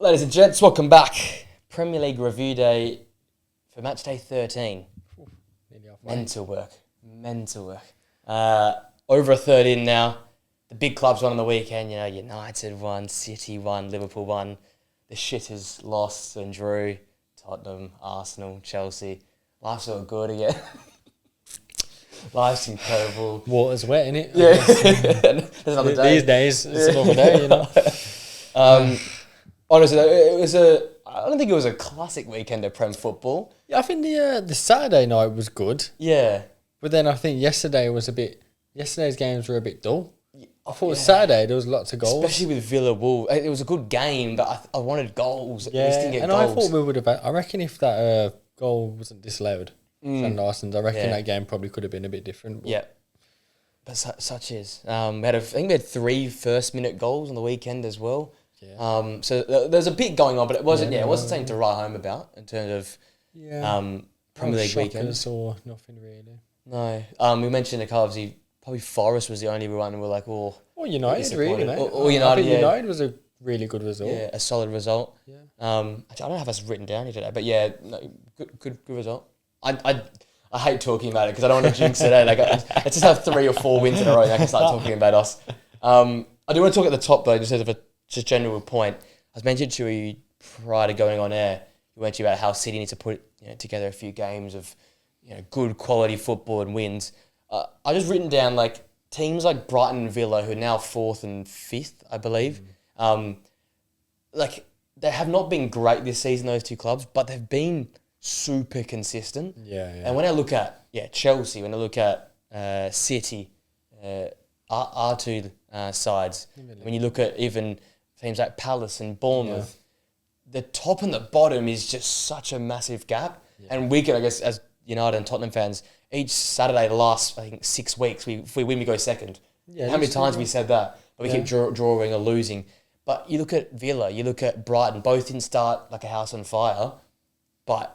Ladies and gents, welcome back. Premier League review day for Matchday 13. Mental work. Over a third in now. The big clubs won on the weekend. You know, United won, City won, Liverpool won. The shitters lost and drew. Tottenham, Arsenal, Chelsea. Life's all good again. Life's incredible. Water's wet, innit? Yeah. There's another day. These days, it's another day, you know. Honestly, I don't think it was a classic weekend of Prem football. Yeah, I think the Saturday night was good. Yeah. But then I think yesterday's games were a bit dull. I thought Saturday there was lots of goals. Especially with Villa Wolves. It was a good game, but I wanted goals. Yeah, we just didn't get and goals. I thought we would have. I reckon if that goal wasn't disallowed, Van Larson's, I reckon that game probably could have been a bit different. Yeah. But such is. I think we had 3 first-minute goals on the weekend as well. Yeah. So there's a bit going on, but it wasn't. It wasn't something to write home about in terms of Premier League weekend. Or nothing really. No. We mentioned the Cubs. Probably Forest was the only one, and we're like, oh. Or United, really, mate. Or United. United was a really good result. Yeah, a solid result. Yeah. Actually, I don't have us written down here today, but yeah, no, good result. I hate talking about it because I don't want to jinx it. Like, let's just have 3 or 4 wins in a row, and I can start talking about us. I do want to talk at the top though, just as a general point. I was mentioned to you prior to going on air. You mentioned about how City needs to put together a few games of good quality football and wins. I just written down like teams like Brighton and Villa, who are now 4th and 5th, I believe. Like they have not been great this season, those 2 clubs, but they've been super consistent. Yeah. And when I look at Chelsea, when I look at City, our 2 sides, when you look at even teams like Palace and Bournemouth, the top and the bottom is just such a massive gap. Yeah. And we can, I guess, as United and Tottenham fans, each Saturday the last, I think, 6 weeks, if we win, we go second. Yeah, how many times have we said that? But we keep drawing or losing. But you look at Villa, you look at Brighton, both didn't start like a house on fire, but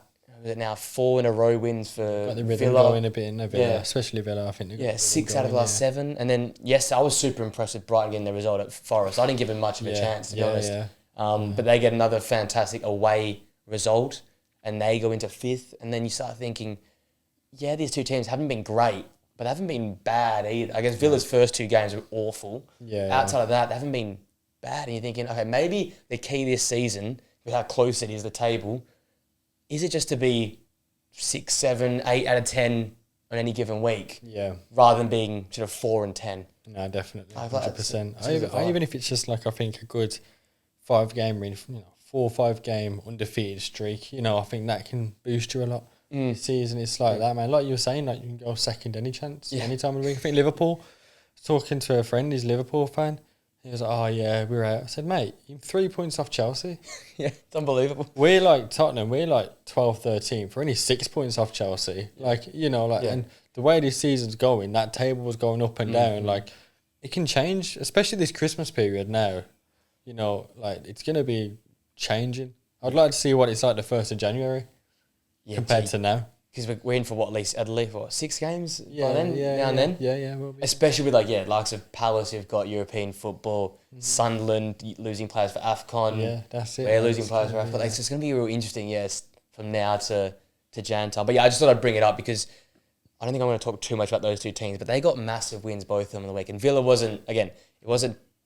now 4 in a row wins for Got the rhythm Villa. going a bit in Villa, especially Villa, I think. 6 out of the last 7. And then, yes, I was super impressed with Brighton getting the result at Forest. I didn't give them much of a chance, to be honest. But they get another fantastic away result, and they go into 5th, and then you start thinking, these 2 teams haven't been great, but they haven't been bad either. I guess Villa's first 2 games were awful. Outside of that, they haven't been bad. And you're thinking, okay, maybe the key this season, with how close it is, the table, is it just to be 6, 7, 8 out of 10 on any given week? Yeah. Rather than being sort of 4 and 10. No, definitely. 100%. Even if it's just like, I think a good 5-game win, 4 or 5 game undefeated streak, I think that can boost you a lot. Season it's like that, man. Like you were saying, like you can go second any chance, any time of the week. I think Liverpool, talking to a friend, he's a Liverpool fan. He was like, oh yeah, we're out. I said, mate, you're 3 points off Chelsea. It's unbelievable. We're like Tottenham, we're like 12th, 13th. We're only 6 points off Chelsea. And the way this season's going, that table was going up and down. Like, it can change, especially this Christmas period now. It's going to be changing. I'd like to see what it's like the 1st of January. Compared to now. Because we're in for at least 6 games by then, now and then? Yeah, we'll be. Especially with likes of Palace who've got European football, Sunderland losing players for AFCON. Yeah, that's it. We're losing players for AFCON. It's going to be real interesting, from now to Jan time. But I just thought I'd bring it up because I don't think I'm going to talk too much about those 2 teams, but they got massive wins, both of them, on the week. And Villa wasn't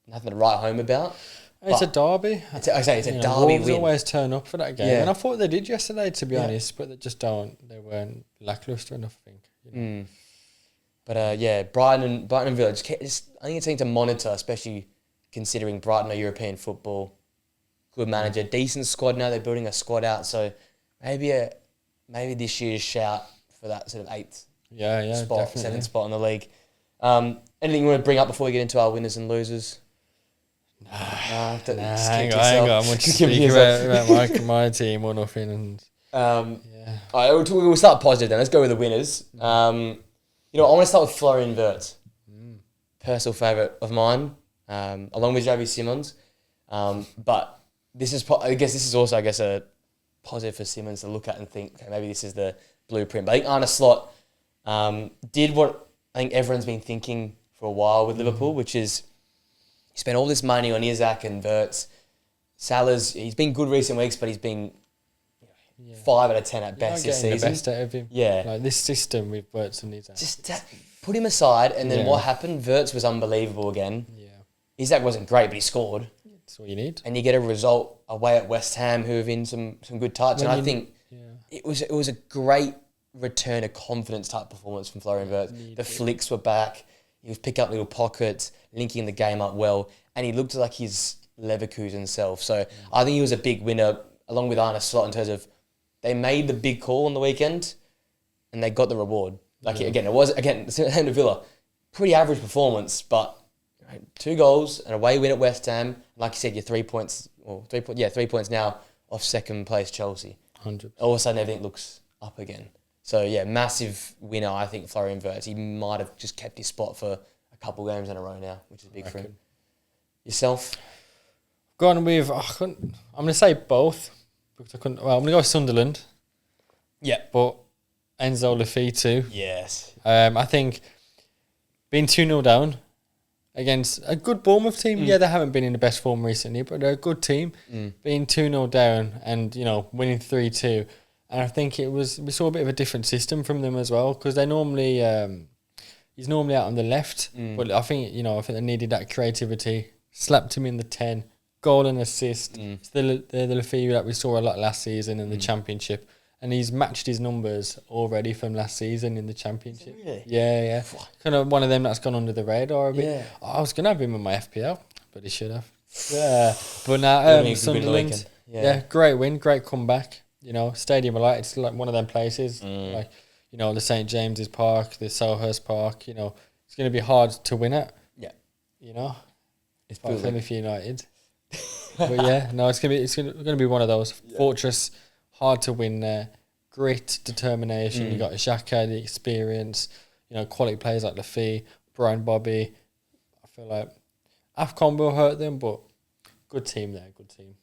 nothing to write home about. It's a derby. It's a derby Wolves win. Always turn up for that game, and I thought they did yesterday, to be honest, but they just don't. They weren't lacklustre enough, I think. But Brighton and Villa. I think it's something to monitor, especially considering Brighton are European football. Good manager, decent squad now. They're building a squad out, so maybe this year's shout for that sort of 8th spot, definitely. 7th spot in the league. Anything you want to bring up before we get into our winners and losers? I ain't got much to speak about my team or nothing. All right, we'll start positive then. Let's go with the winners. I want to start with Florian Wirtz. Personal favourite of mine, along with Xavi Simons. But this is also a positive for Simons to look at and think, okay, maybe this is the blueprint. But I think Arne Slot did what I think everyone's been thinking for a while with Liverpool, which is he spent all this money on Isak and Wirtz. Salah's, he's been good recent weeks, but he's been 5 out of 10 at best this season. The best out of him. Yeah. Like this system with Wirtz and Isak. Just put him aside, and then what happened? Wirtz was unbelievable again. Yeah. Isak wasn't great, but he scored. That's all you need. And you get a result away at West Ham, who have in some good touch. And I think it was a great return of confidence type performance from Florian Wirtz. The flicks were back. He was picking up little pockets, linking the game up well, and he looked like his Leverkusen self. So I think he was a big winner, along with Arne Slot, in terms of they made the big call on the weekend, and they got the reward. It was the Villa, pretty average performance, but 2 goals, an away win at West Ham. Like you said, you're 3 points, 3 points now off second place Chelsea. 100%. All of a sudden, everything looks up again. So, massive winner, I think, Florian Wirtz. He might have just kept his spot for a couple games in a row now, which is big for him. Yourself? Gone with, I'm going to say both. Because I'm going to go with Sunderland. Yeah. But Enzo Lafite too. Yes. I think being 2-0 down against a good Bournemouth team. Yeah, they haven't been in the best form recently, but they're a good team. Being 2-0 down and, winning 3-2. And I think we saw a bit of a different system from them as well, because they normally, he's normally out on the left, but I think they needed that creativity. Slapped him in the 10, goal and assist. It's the Lafite that we saw a lot last season in the Championship. And he's matched his numbers already from last season in the Championship. Really? Yeah. Kind of one of them that's gone under the radar a bit. Yeah. I was going to have him in my FPL, but he should have. Yeah. But now, Sunderland, great win, great comeback. Stadium of Light, it's like one of them places. Like, the St. James's Park, the Selhurst Park, it's going to be hard to win at. Yeah. It's Plymouth United. But it's going to be one of those. Fortress, hard to win there. Grit, determination. You got Xhaka, the experience. Quality players like Lafite, Brian Bobby. I feel like AFCON will hurt them, but good team there. Good team.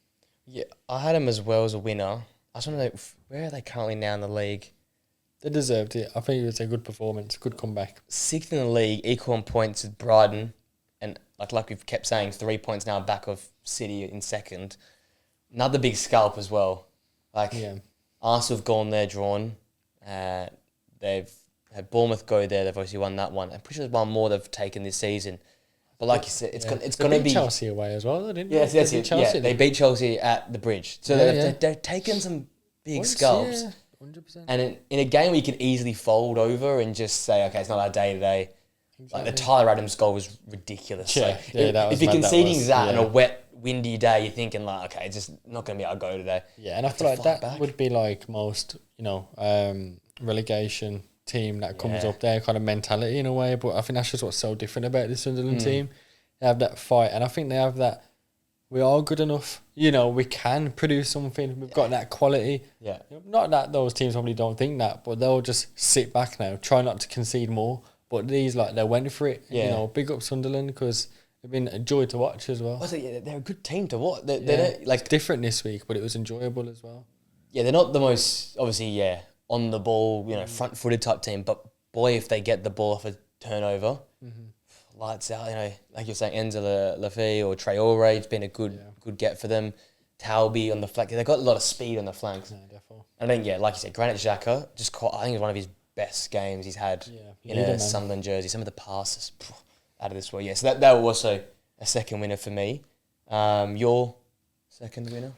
Yeah, I had him as well as a winner. I just want to know, where are they currently now in the league? They deserved it. I think it was a good performance, good comeback. 6th in the league, equal on points with Brighton. And like we've kept saying, 3 points now back of City in second. Another big scalp as well. Arsenal have gone there, drawn. They've had Bournemouth go there. They've obviously won that one. I'm pretty sure there's one more they've taken this season. But like you said, it's going to be Chelsea away as well, didn't they? Yes, that's it. Yeah, they beat Chelsea at the Bridge. So they've taken some big scalps. Yeah, 100%. And in a game where you can easily fold over and just say, okay, it's not our day-to-day. Exactly. Like the Tyler Adams goal was ridiculous. If you're conceding that on a wet, windy day, you're thinking like, okay, it's just not going to be our go today. Yeah, and I feel like that would be like most, relegation team that comes up there kind of mentality in a way. But I think that's just what's so different about this Sunderland team. They have that fight, and I think they have that. We are good enough. We can produce something. We've got that quality. Yeah. Not that those teams probably don't think that, but they'll just sit back now, try not to concede more. But these, they went for it. Yeah. Big up Sunderland, because they've been a joy to watch as well. They're a good team to watch. They're it's different this week, but it was enjoyable as well. Yeah, they're not the most, obviously, on the ball, front-footed type team. But boy, if they get the ball off a turnover, lights out. Like you're saying, Enzo Lafite or Traore, it's been a good get for them. Talby on the flank, they've got a lot of speed on the flanks. Yeah, definitely. And then like you said, Granit Xhaka, I think it's one of his best games he's had in a Sunderland jersey. Some of the passes out of this world. Yeah, so that was also a second winner for me. Your second winner?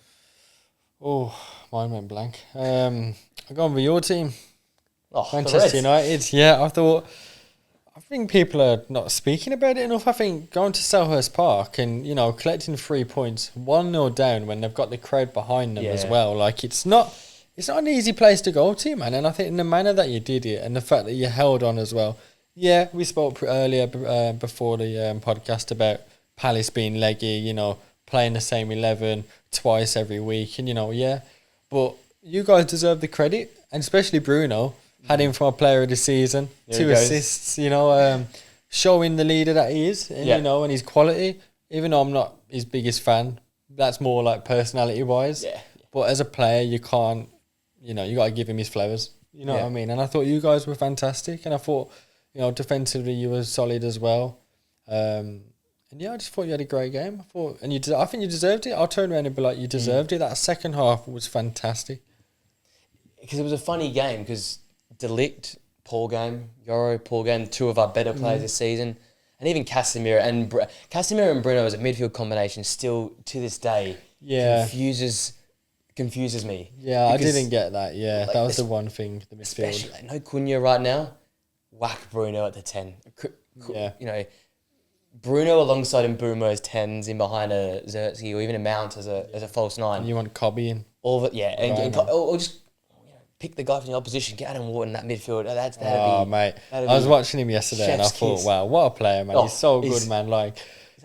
Oh, mine went blank. I gone with your team. Oh, Manchester United. Yeah, I think people are not speaking about it enough. I think going to Selhurst Park and, collecting 3 points, 1-0 down when they've got the crowd behind them as well. Like, it's not an easy place to go to, man. And I think in the manner that you did it and the fact that you held on as well. Yeah, we spoke earlier before the podcast about Palace being leggy, playing the same 11 twice every week. And, but you guys deserve the credit, and especially Bruno. Had him for a player of the season, 2 assists, showing the leader that he is, and, and his quality. Even though I'm not his biggest fan, that's more like personality-wise. Yeah. But as a player, you can't, you got to give him his flowers. You know what I mean? And I thought you guys were fantastic, and I thought, defensively you were solid as well. And And yeah, I just thought you had a great game. I think you deserved it. I'll turn around and be like, you deserved it. That second half was fantastic. Because it was a funny game, because De Ligt, poor game, Yoro, poor game, two of our better players this season. And even Casemiro and Bruno as a midfield combination still, to this day, confuses me. Yeah, I didn't get that. Yeah, like, that was the one thing, the midfield. Especially, like, no Cunha right now. Whack Bruno at the 10. You know, Bruno alongside Mbeumo as 10s in behind a Xerxes or even a Mount as a false 9. And you want Cobby in. All of it, yeah. Or just pick the guy from the opposition, get Adam Wharton in that midfield. Mate. I was watching him yesterday and I thought, wow, what a player, man. He's so good, man. Like,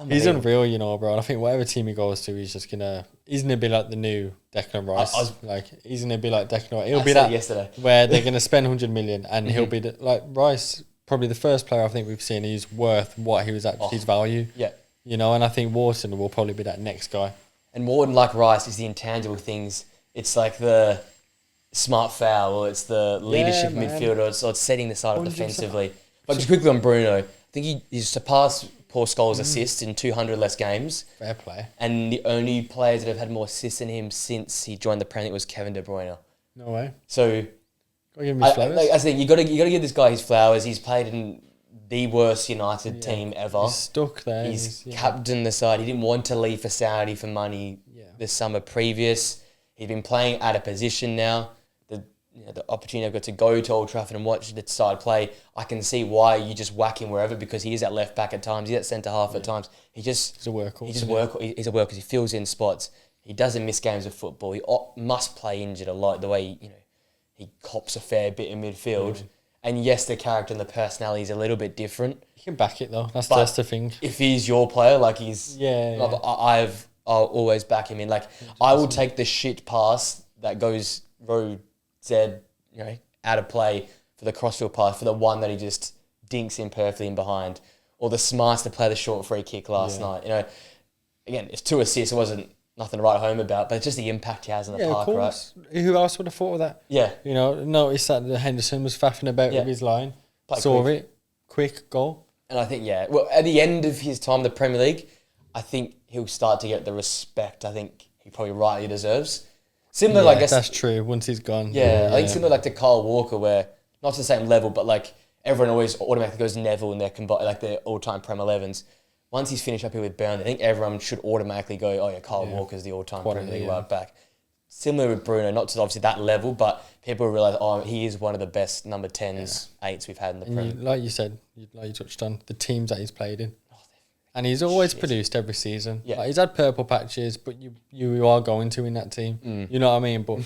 he's unreal, you know, bro. And I think whatever team he goes to, he's gonna be like the new Declan Rice. He's gonna be like Declan Rice. He'll be that yesterday, where they're gonna spend 100 million and he'll be like Rice, probably the first player I think we've seen who's worth what he was at his value. Yeah. You know, and I think Wharton will probably be that next guy. And Wharton, like Rice, is the intangible things. It's like the smart foul, or it's the leadership midfielder, or it's setting the side up defensively. But just quickly on Bruno, I think he's surpassed Paul Scholes' assists in 200 less games. Fair play. And the only players that have had more assists than him since he joined the Premier League was Kevin De Bruyne. No way. So, gotta give him his flowers. I think you got to give this guy his flowers. He's played in the worst United team ever. He's stuck there. He's captained the side. He didn't want to leave for Saudi for money the summer previous. He's been playing out of position now. The opportunity I've got to go to Old Trafford and watch the side play, I can see why you just whack him wherever, because he is at left back at times, he's at centre half at times. He's a workhorse. He's a workhorse. He fills in spots. He doesn't miss games of football. He must play injured a lot. The way he cops a fair bit in midfield. And yes, the character and the personality is a little bit different. You can back it though. That's the thing. If he's your player, like he's I'll always back him in. Like 100%. I will take the shit pass that goes road Z, out of play for the crossfield pass, for the one that he just dinks in perfectly in behind, or the smarts to play the short free kick last night. Again, it's 2 assists. It wasn't nothing to write home about, but it's just the impact he has in the park, of course. Right? Who else would have thought of that? Yeah. Noticed that Henderson was faffing about with his line. Saw it. Quick goal. And I think, well, at the end of his time in the Premier League, I think he'll start to get the respect I think he probably rightly deserves. Similar, I guess. That's true. Once he's gone. I think similar like to Kyle Walker, where not to the same level, but like everyone always automatically goes Neville in their their all-time Prem 11s. Once he's finished up here with Burnley, I think everyone should automatically go, oh yeah, Kyle Walker's the all-time Premier League right back. Similar with Bruno, not to obviously that level, but people realise, he is one of the best number 10s, 8s we've had in the Prem. Like you said, like you touched on, the teams that he's played in. And he's always produced every season. Yeah. Like he's had purple patches, but you are going to in that team. You know what I mean? But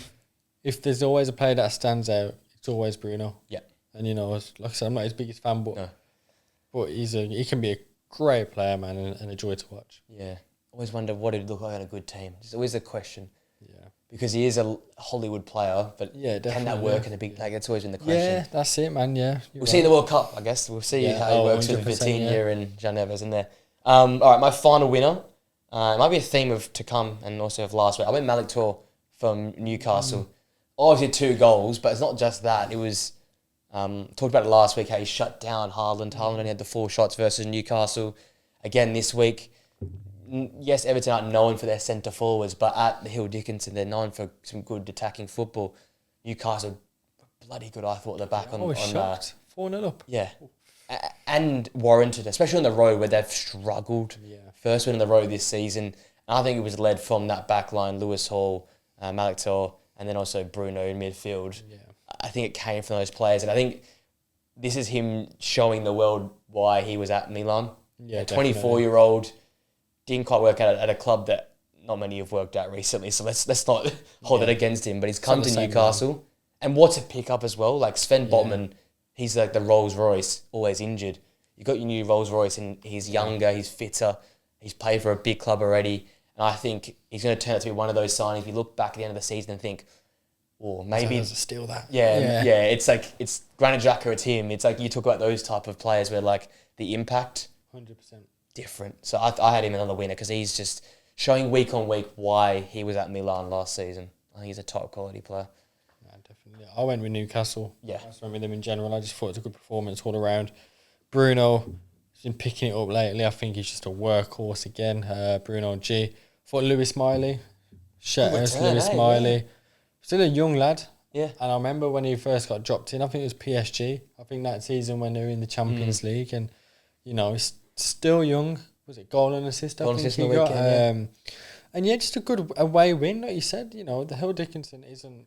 if there's always a player that stands out, it's always Bruno. Yeah. And like I said, I'm not his biggest fan, but he can be a great player, man, and a joy to watch. Yeah. Always wonder what he'd look like on a good team. It's always a question. Yeah. Because he is a Hollywood player, but can that work in a big... Like, that's always been the question. Yeah, that's it, man, We'll see in the World Cup, I guess. We'll see how he works with Vitinha and Jan Neves in there. All right, my final winner. It might be a theme to come and also of last week. I went Malik Tor from Newcastle. Obviously 2 goals, but it's not just that. It was... talked about it last week, how he shut down Haaland. Haaland only had the 4 shots versus Newcastle. Again, this week... Yes, Everton aren't known for their centre forwards, but at the Hill Dickinson, they're known for some good attacking football. Newcastle, bloody good, I thought, at the back on... shocked. 4-0 up. Yeah. And warranted, especially on the road where they've struggled. Yeah. First win on the road this season. And I think it was led from that back line, Lewis Hall, Malik Tor, and then also Bruno in midfield. Yeah. I think it came from those players. And I think this is him showing the world why he was at Milan. Yeah, a 24-year-old... Didn't quite work out at a club that not many have worked out recently, so let's not hold it against him. But he's come to Newcastle, and what's a pickup as well? Like Sven Botman, he's like the Rolls Royce, always injured. You got your new Rolls Royce, and he's younger, he's fitter, he's played for a big club already, and I think he's going to turn out to be one of those signings. We look back at the end of the season and think, maybe steal that. Yeah. It's like it's Granit Xhaka, it's him. It's like you talk about those type of players where like the impact. 100%. Different. So I had him another winner because he's just showing week on week why he was at Milan last season. I think he's a top quality player. Yeah, definitely. I went with Newcastle. Yeah. I went with them in general. I just thought it was a good performance all around. Bruno, He's been picking it up lately. I think he's just a workhorse again. Bruno G. Thought Lewis Miley. Shatters, Lewis Miley. Yeah. Still a young lad. Yeah. And I remember when he first got dropped in, I think it was PSG. I think that season when they were in the Champions League. And, he's still young. Was it goal and assist? Goal and assist on the weekend, And yeah, just a good away win, like you said. The Hill Dickinson isn't,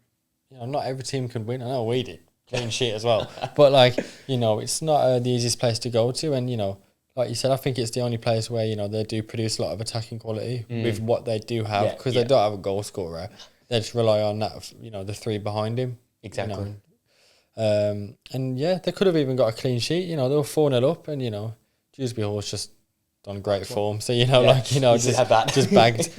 not every team can win. I know we did. Clean sheet as well. But, it's not the easiest place to go to. And, like you said, I think it's the only place where, they do produce a lot of attacking quality with what they do have, because they don't have a goal scorer. They just rely on that, the three behind him. Exactly. And they could have even got a clean sheet. They were 4-0 up, and, Dewsbury Hall's just on great form. So, just bagged.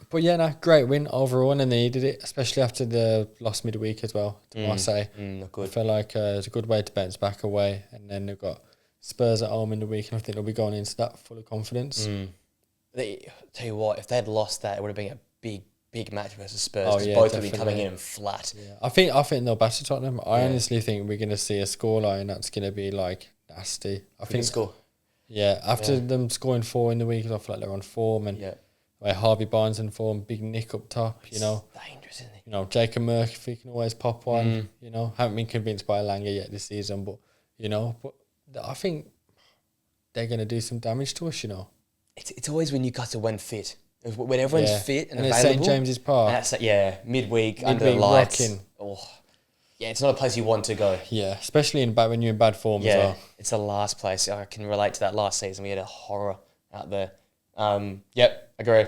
But yeah, great win overall, and they needed it, especially after the lost midweek as well to Marseille. Good. I feel like it's a good way to bounce back away, and then they've got Spurs at home in the week, and I think they'll be going into that full of confidence. Tell you what, if they'd lost that, it would have been a big match versus Spurs, because both would have been coming in flat. Yeah. I think they'll batter Tottenham. I honestly think we're going to see a scoreline that's going to be nasty. I think score. Yeah, after them scoring 4 in the week, I feel like they're on form, and where Harvey Barnes in form, big Nick up top, It's dangerous, isn't he? Jacob Murphy can always pop one, haven't been convinced by Langer yet this season, but, but I think they're going to do some damage to us, It's always when Newcastle went fit. When everyone's fit and it's available. St James's Park. Midweek under the lights. Rocking. Oh, yeah, it's not a place you want to go. Yeah, especially when you're in bad form as well. It's the last place. I can relate to that last season. We had a horror out there. Agree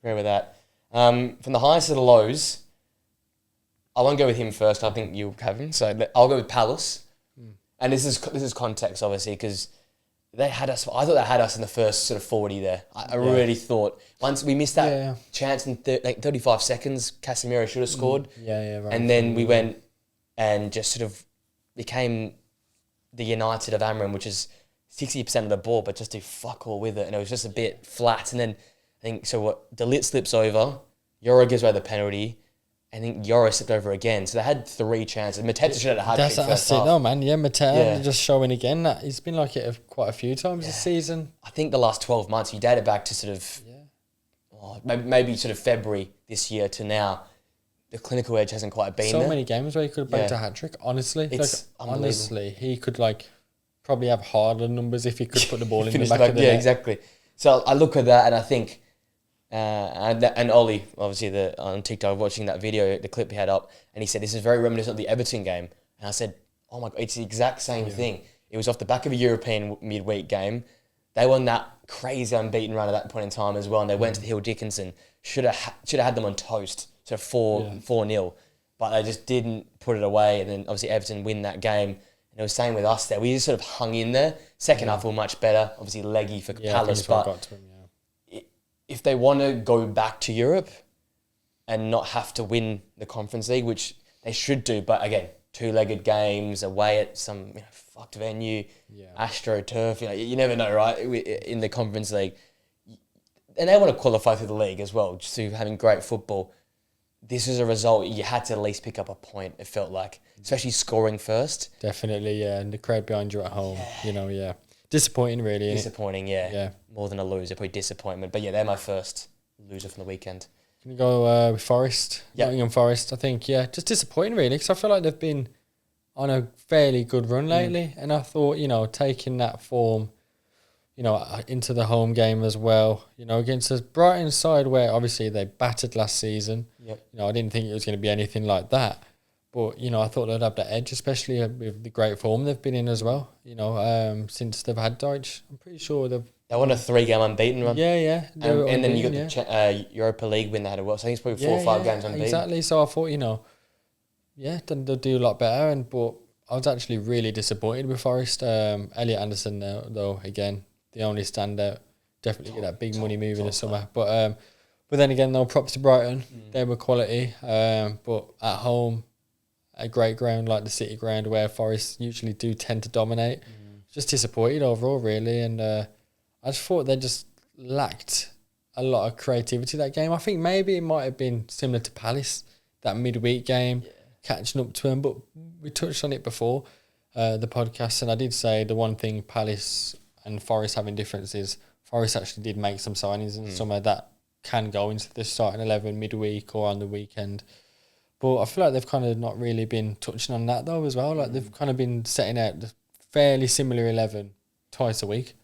with that. From the highest to the lows, I won't go with him first. I think you'll have him. So I'll go with Palace. And this is context, obviously, because they had us. I thought they had us in the first sort of 40 there. I really thought once we missed that chance in 35 seconds, Casemiro should have scored. Right. And then we went and just sort of became the United of Amram, which is 60% of the ball, but just do fuck all with it. And it was just a bit flat. And then I think, De Ligt slips over, Yoro gives away the penalty, I think Yoro slipped over again. So they had 3 chances. Mateta should have had a hat-trick first half. That's it, man. Yeah, Mateta just showing again that he's been like it quite a few times this season. I think the last 12 months, you date it back to sort of maybe sort of February this year to now. The clinical edge hasn't quite been there. So many games where he could have bagged a hat-trick, honestly. It's unbelievable. Honestly, he could probably have harder numbers if he could put the ball in the back of the net. Yeah, exactly. So I look at that and I think, and Ollie, obviously on TikTok, watching that video, the clip he had up, and he said, this is very reminiscent of the Everton game. And I said, oh my God, it's the exact same thing. It was off the back of a European midweek game. They won that crazy unbeaten run at that point in time as well, and they went to the Hill Dickinson. Should have had them on toast. So 4-0, but they just didn't put it away. And then obviously Everton win that game. And it was same with us there. We just sort of hung in there. Second half were much better. Obviously leggy for Palace, but if they want to go back to Europe and not have to win the Conference League, which they should do, but again, 2-legged games away at some fucked venue, AstroTurf. You never know, right? In the Conference League, and they want to qualify through the league as well, just through having great football. This is a result you had to at least pick up a point, it felt like. Especially scoring first. Definitely, yeah. And the crowd behind you at home, Disappointing, really. Disappointing, yeah. More than a loser, probably disappointment. But yeah, they're my first loser from the weekend. Can you go with Forest? Nottingham Forest, I think, just disappointing, really, because I feel like they've been on a fairly good run lately. And I thought, taking that form, into the home game as well, against a Brighton side where obviously they battered last season. I didn't think it was going to be anything like that. But, I thought they'd have the edge, especially with the great form they've been in as well. Since they've had Deutsch, I'm pretty sure they won a 3-game unbeaten run. Yeah. And then you got the Europa League win they had as well. So I think it's probably 4 or 5 games unbeaten. Exactly. So I thought, they'll do a lot better. But I was actually really disappointed with Forest. Elliot Anderson, though, again, the only standout. Definitely get that big money move in the summer. But then again, though, props to Brighton. They were quality. But at home, a great ground like the City ground where Forest usually do tend to dominate. Just disappointed overall, really. And I just thought they just lacked a lot of creativity that game. I think maybe it might have been similar to Palace, that midweek game, catching up to them. But we touched on it before the podcast, and I did say the one thing Palace and Forest having differences, Forest actually did make some signings in the summer that can go into the starting 11 midweek or on the weekend. But I feel like they've kind of not really been touching on that though as well. Like they've kind of been setting out the fairly similar 11 twice a week.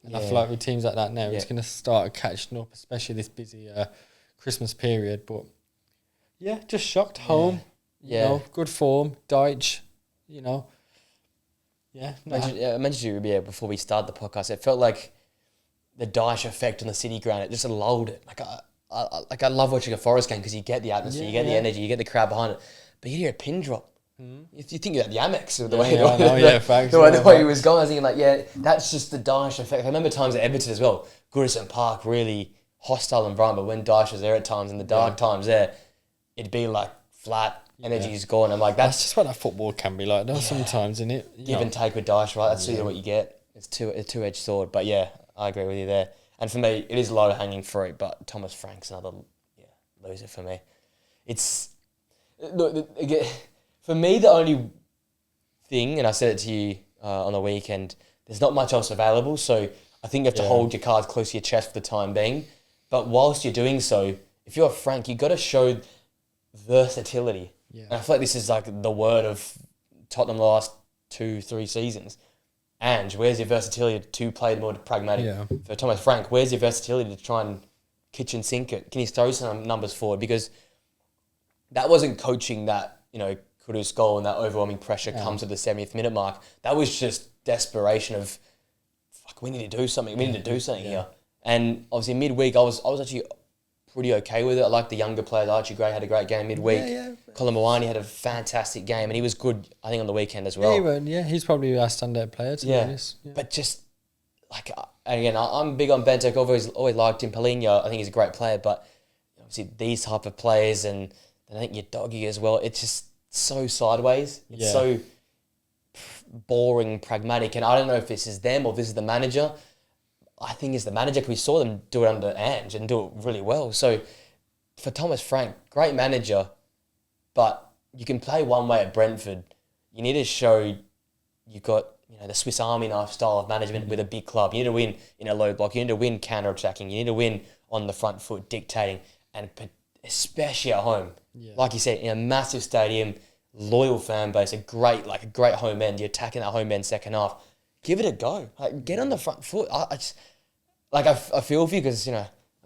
And I feel like with teams like that now, it's going to start catching up, especially this busy Christmas period. But yeah, just shocked. Home, you know, good form. Deitch, you know. Yeah. I mentioned to you before we started the podcast, it felt like the Deitch effect on the City ground, it just lulled it. I love watching a Forest game because you get the atmosphere, you get the energy, you get the crowd behind it. But you hear a pin drop. You think you're at the Amex with the way the way he was going. I was thinking like, that's just the Deitch effect. I remember times at Everton as well. Goodison Park, really hostile environment. But when Deitch was there at times, in the dark times there, it'd be like flat, energy's gone. I'm like, that's just what that football can be like, though, sometimes, isn't it? Give and take with Deitch, right? That's what you get. It's a two-edged sword. But yeah, I agree with you there. And for me, it is low-hanging fruit, but Thomas Frank's another loser for me. It's... Look, again, for me, the only thing, and I said it to you on the weekend, there's not much else available, so I think you have to hold your cards close to your chest for the time being. But whilst you're doing so, if you're Frank, you've got to show versatility. Yeah. And I feel like this is like the word of Tottenham the last 2-3 seasons. Ange, where's your versatility to play more pragmatic? Yeah. For Thomas Frank, where's your versatility to try and kitchen sink it? Can you throw some numbers forward? Because that wasn't coaching that, Kudus goal and that overwhelming pressure comes at the 70th minute mark. That was just desperation of, we need to do something. We need to do something here. And obviously midweek, I was actually pretty okay with it. I like the younger players. Archie Gray had a great game midweek. Colin Moani had a fantastic game, and he was good, I think, on the weekend as well. He's probably our standout player, to be honest. Yeah. But just, again, I'm big on Bento. I've always liked him. Paulinho, I think he's a great player, but obviously these type of players, and I think your doggy as well, it's just so sideways. It's so boring, pragmatic, and I don't know if this is them or this is the manager. I think it's the manager, because we saw them do it under Ange and do it really well. So for Thomas Frank, great manager, but you can play one way at Brentford. You need to show you've got the Swiss Army knife style of management with a big club. You need to win in a low block. You need to win counter-attacking. You need to win on the front foot, dictating, and especially at home. Yeah. Like you said, in a massive stadium, loyal fan base, a great home end. You're attacking that home end second half. Give it a go. Get on the front foot. I feel for you because,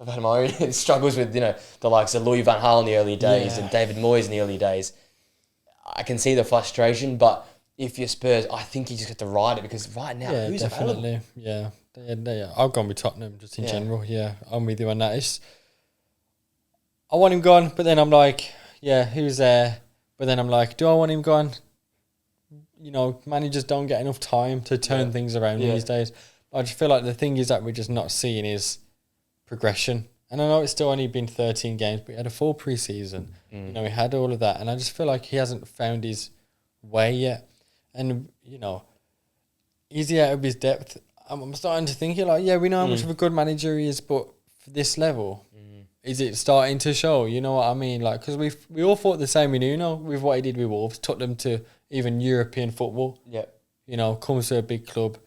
I've had my own struggles with, the likes of Louis van Gaal in the early days and David Moyes in the early days. I can see the frustration, but if you're Spurs, I think you just have to ride it, because right now, who's definitely available? I've gone with Tottenham just in general. Yeah, I'm with you on that. I want him gone, but then I'm like, who's there? But then I'm like, do I want him gone? Managers don't get enough time to turn things around these days. I just feel like the thing is that we're just not seeing is progression. And I know it's still only been 13 games, but we had a full pre-season. We had all of that. And I just feel like he hasn't found his way yet. And, is he out of his depth? I'm starting to think, we know how much of a good manager he is, but for this level, is it starting to show? You know what I mean? Because we all thought the same with Nuno, with what he did with Wolves, took them to even European football. Yeah. Comes to a big club.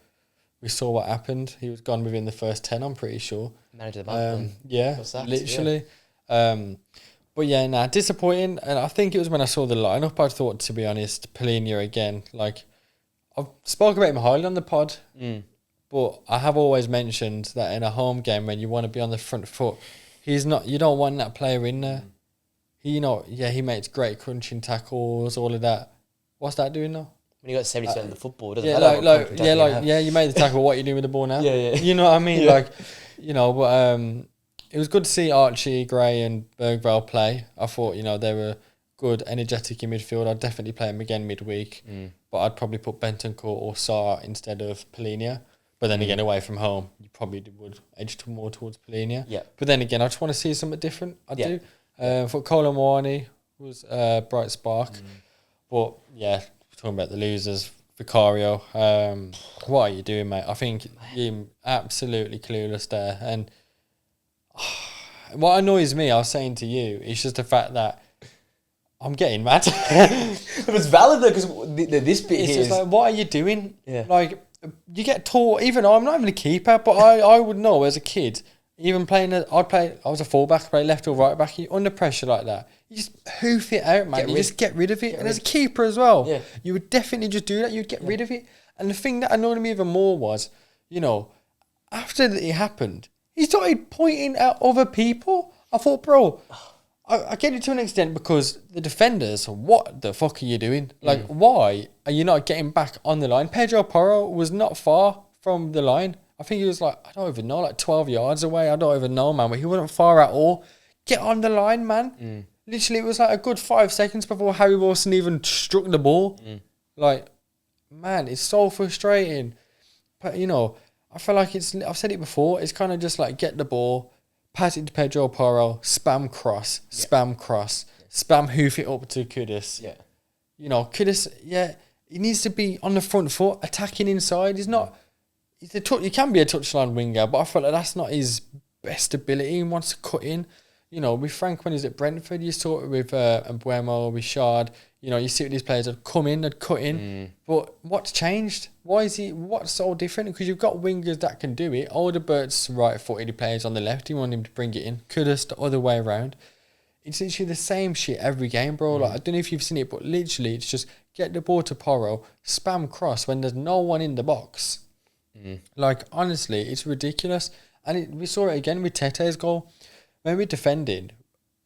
We saw what happened. He was gone within the first 10, I'm pretty sure. Manager of the month. Literally. Yeah. Disappointing. And I think it was when I saw the lineup, I thought, to be honest, Paulinho again. I've spoken about him highly on the pod, but I have always mentioned that in a home game, when you want to be on the front foot, you don't want that player in there. He makes great crunching tackles, all of that. What's that doing now? When you got 70% of the football, it doesn't matter. You made the tackle. What are you doing with the ball now? You know what I mean? It was good to see Archie Gray and Bergvall play. I thought, they were good, energetic in midfield. I'd definitely play them again midweek, but I'd probably put Bentancur or Sarr instead of Paulinho. But then again, away from home, you probably would edge more towards Paulinho. Yeah. But then again, I just want to see something different. I do. For Colin Moani was a bright spark. But yeah, talking about the losers, Vicario, what are you doing, mate? I think you're absolutely clueless there. And what annoys me, I was saying to you, is just the fact that I'm getting mad. It was valid though, because this bit it's here just is... what are you doing? Yeah. you get taught. Even I'm not even a keeper, but I would know as a kid. Even playing, I was a fullback, play left or right back. You under pressure like that, you just hoof it out, man. You just get rid of it. And as a keeper as well, you would definitely just do that. You'd get rid of it. And the thing that annoyed me even more was, after it happened, he started pointing at other people. I thought, bro, I get it to an extent because the defenders, what the fuck are you doing? Like, why are you not getting back on the line? Pedro Porro was not far from the line. I think he was I don't even know, 12 yards away. I don't even know, man. But he wasn't far at all. Get on the line, man. Literally, it was a good 5 seconds before Harry Wilson even struck the ball. Man, it's so frustrating. But, I feel like I've said it before, it's kind of just get the ball, pass it to Pedro Porro, spam cross, spam hoof it up to Kudus. Yeah. Kudus, he needs to be on the front foot, attacking inside. He's not... He can be a touchline winger, but I feel like that's not his best ability. He wants to cut in. With Frank when he's at Brentford, you saw it with Mbuemo, with Shard. You see what these players have come in, they'd cut in. But what's changed? What's so different? Because you've got wingers that can do it. Alderbert's right-footed, he plays on the left. You want him to bring it in. Kudus the other way around. It's literally the same shit every game, bro. I don't know if you've seen it, but literally it's just get the ball to Porro, spam cross when there's no one in the box. Honestly, it's ridiculous. And we saw it again with Tete's goal. When we defended,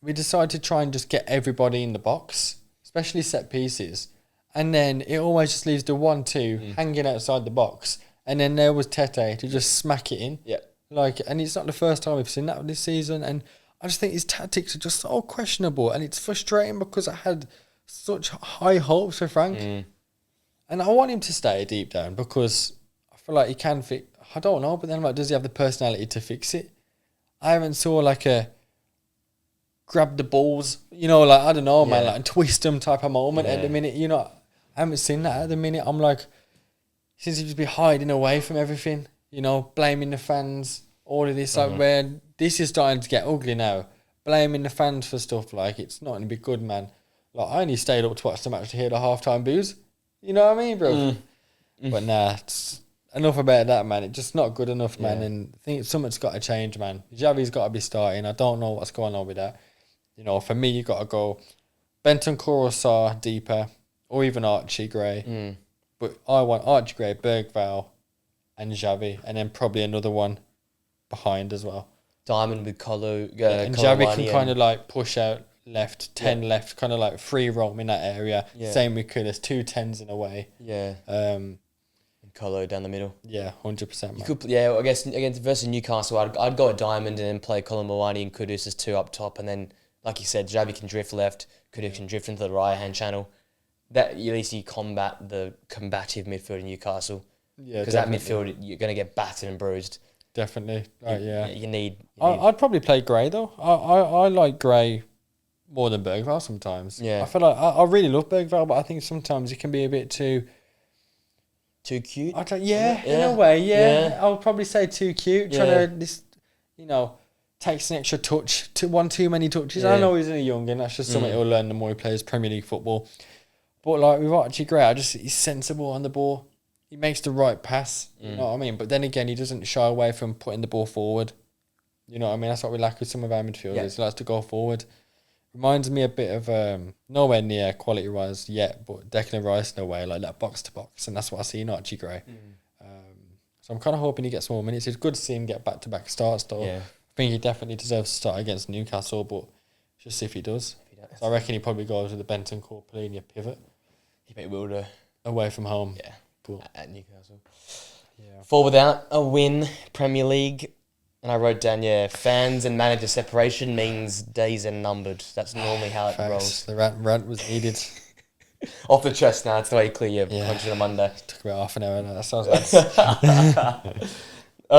we decided to try and just get everybody in the box, especially set pieces. And then it always just leaves the 1-2 hanging outside the box. And then there was Tete to just smack it in. Yeah. And it's not the first time we've seen that this season. And I just think his tactics are just so questionable. And it's frustrating because I had such high hopes for Frank. And I want him to stay deep down because I feel like he can fix... I don't know, but then does he have the personality to fix it? I haven't saw a grab the balls, I don't know, man, and twist them type of moment at the minute. I haven't seen that at the minute. I'm seems to just be hiding away from everything, blaming the fans, all of this, where this is starting to get ugly now. Blaming the fans for stuff, it's not going to be good, man. I only stayed up to watch the match to hear the halftime boos. You know what I mean, bro? But nah, it's enough about that, man. It's just not good enough, man. And I think something's got to change, man. Xavi's got to be starting. I don't know what's going on with that. For me, you got to go Bentancur or Sarr deeper, or even Archie Gray. But I want Archie Gray, Bergvall, and Xavi, and then probably another one behind as well. Diamond with Colo. And Xavi can kind of push out left, 10 left, kind of free roam in that area. Same with Kudus, 2 10s in a way. Colo down the middle. Yeah, 100%. You could, I guess against versus Newcastle, I'd go at Diamond and then play Colin Mawani and Kudus as 2 up top, and then, like you said, Xavi can drift left, Kudus can drift into the right hand channel. That at least you combat the combative midfield in Newcastle. Yeah, because that midfield you're going to get battered and bruised. Definitely, You need. I'd probably play Gray though. I like Gray more than Bergvall sometimes. Yeah, I feel like I really love Bergvall, but I think sometimes he can be a bit too cute. In a way, I'll probably say too cute. Trying to takes an extra touch, one too many touches. I know he's a young and that's just something he'll learn the more he plays Premier League football. But with Archie Gray, he's sensible on the ball. He makes the right pass. You know what I mean? But then again, he doesn't shy away from putting the ball forward. You know what I mean? That's what we lack with some of our midfielders. He likes to go forward. Reminds me a bit of nowhere near quality wise yet, but Declan Rice in a way, like that box to box, and that's what I see in Archie Gray. So I'm kind of hoping he gets more minutes. It's good to see him get back to back starts though. I think he definitely deserves to start against Newcastle, but just see if he does. So I reckon he probably goes with the Bentancur Polina pivot. He may will do. Away from home. Yeah. But at Newcastle. Yeah. 4 without a win, Premier League. And I wrote down, fans and manager separation means days are numbered. That's normally how it rolls. The rant was needed. Off the chest now, it's the way you clear your punch on a Monday. Took about half an hour now. That sounds nice. All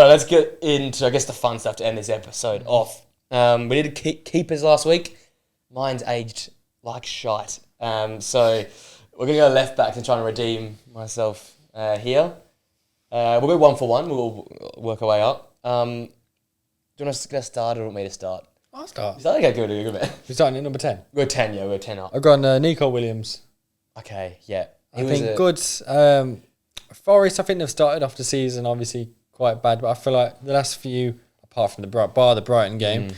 right, let's get into, I guess, the fun stuff to end this episode off. We did keepers last week. Mine's aged like shite. So we're going to go left back and try and redeem myself here. We'll go 1 for 1. We'll work our way up. Do you want us to get started or want me to start? I'll start. Is that okay? Good, man. You're starting at number 10? We're 10, we're 10 up. I've got Nico Williams. Okay, yeah. I think good. Forest, I think they've started off the season obviously quite bad, but I feel like the last few, apart from the Brighton game,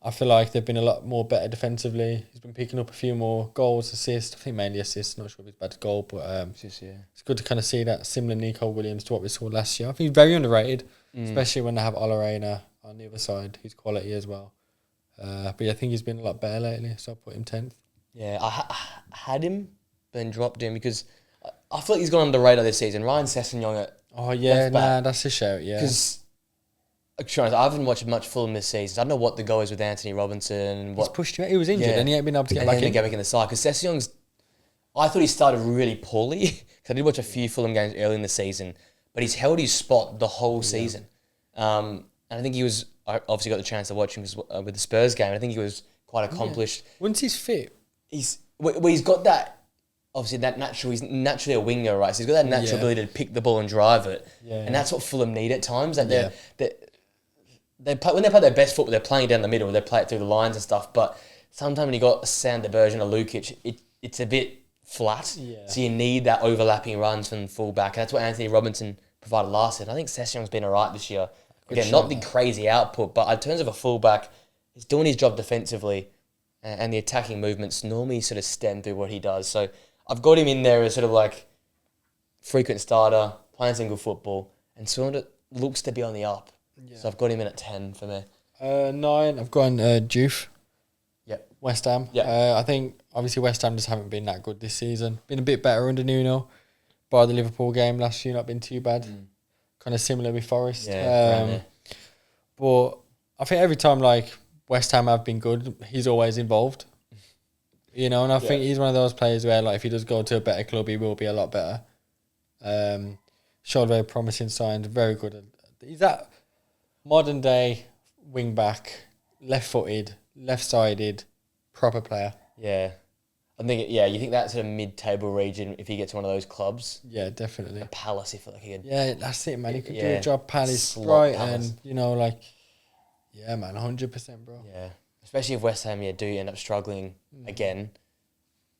I feel like they've been a lot more better defensively. He's been picking up a few more goals, assists. I think mainly assists. Not sure if it's bad goal, but it's good to kind of see that similar Nico Williams to what we saw last year. I think he's very underrated, especially when they have Olarena on the other side, who's quality as well. But yeah, I think he's been a lot better lately, so I put him 10th. Yeah, I had him, then dropped him because I feel like he's gone under the radar this season. Ryan Sessegnon at That's a shout, yeah. Because I haven't watched much Fulham this season. So I don't know what the goal is with Anthony Robinson. He's pushed him out. He was injured and he ain't been able to get back in the side. Because Sessegnon's, I thought he started really poorly. Because I did watch a few Fulham games early in the season. But he's held his spot the whole season. And I think he was, I obviously got the chance to watch him with the Spurs game. I think he was quite accomplished. Once he's fit. He's got that, obviously that natural, he's naturally a winger, right? So he's got that natural ability to pick the ball and drive it. And that's what Fulham need at times. That they play, when they play their best football, they're playing down the middle, they play it through the lines and stuff. But sometimes when you got a standard version of Lukic, it's a bit flat. Yeah. So you need that overlapping runs from the fullback. And that's what Anthony Robinson provided last season. I think Sessegnon's been alright this year. Again, not the crazy output, but in terms of a fullback, he's doing his job defensively, and the attacking movements normally sort of stem through what he does. So I've got him in there as sort of like frequent starter, playing some good football, and sort of looks to be on the up. Yeah. So I've got him in at 10 for me. 9, I've gone Juve. Yep. West Ham. Yep. I think obviously West Ham just haven't been that good this season. Been a bit better under Nuno. By the Liverpool game last year, not been too bad. Kind of similar with Forest. Yeah, but I think every time like West Ham have been good, he's always involved. You know, and I think he's one of those players where like if he does go to a better club, he will be a lot better. Showed very promising signs, very good. He's that modern day wing back, left footed, left sided, proper player. Yeah. I think, you think that sort of mid-table region, if he gets one of those clubs. Yeah, definitely. A Palace, if like he could. Yeah, that's it, man. He could do a job, Palace, Brighton, you know, like, yeah, man, 100%, bro. Yeah. Especially if West Ham, do end up struggling again,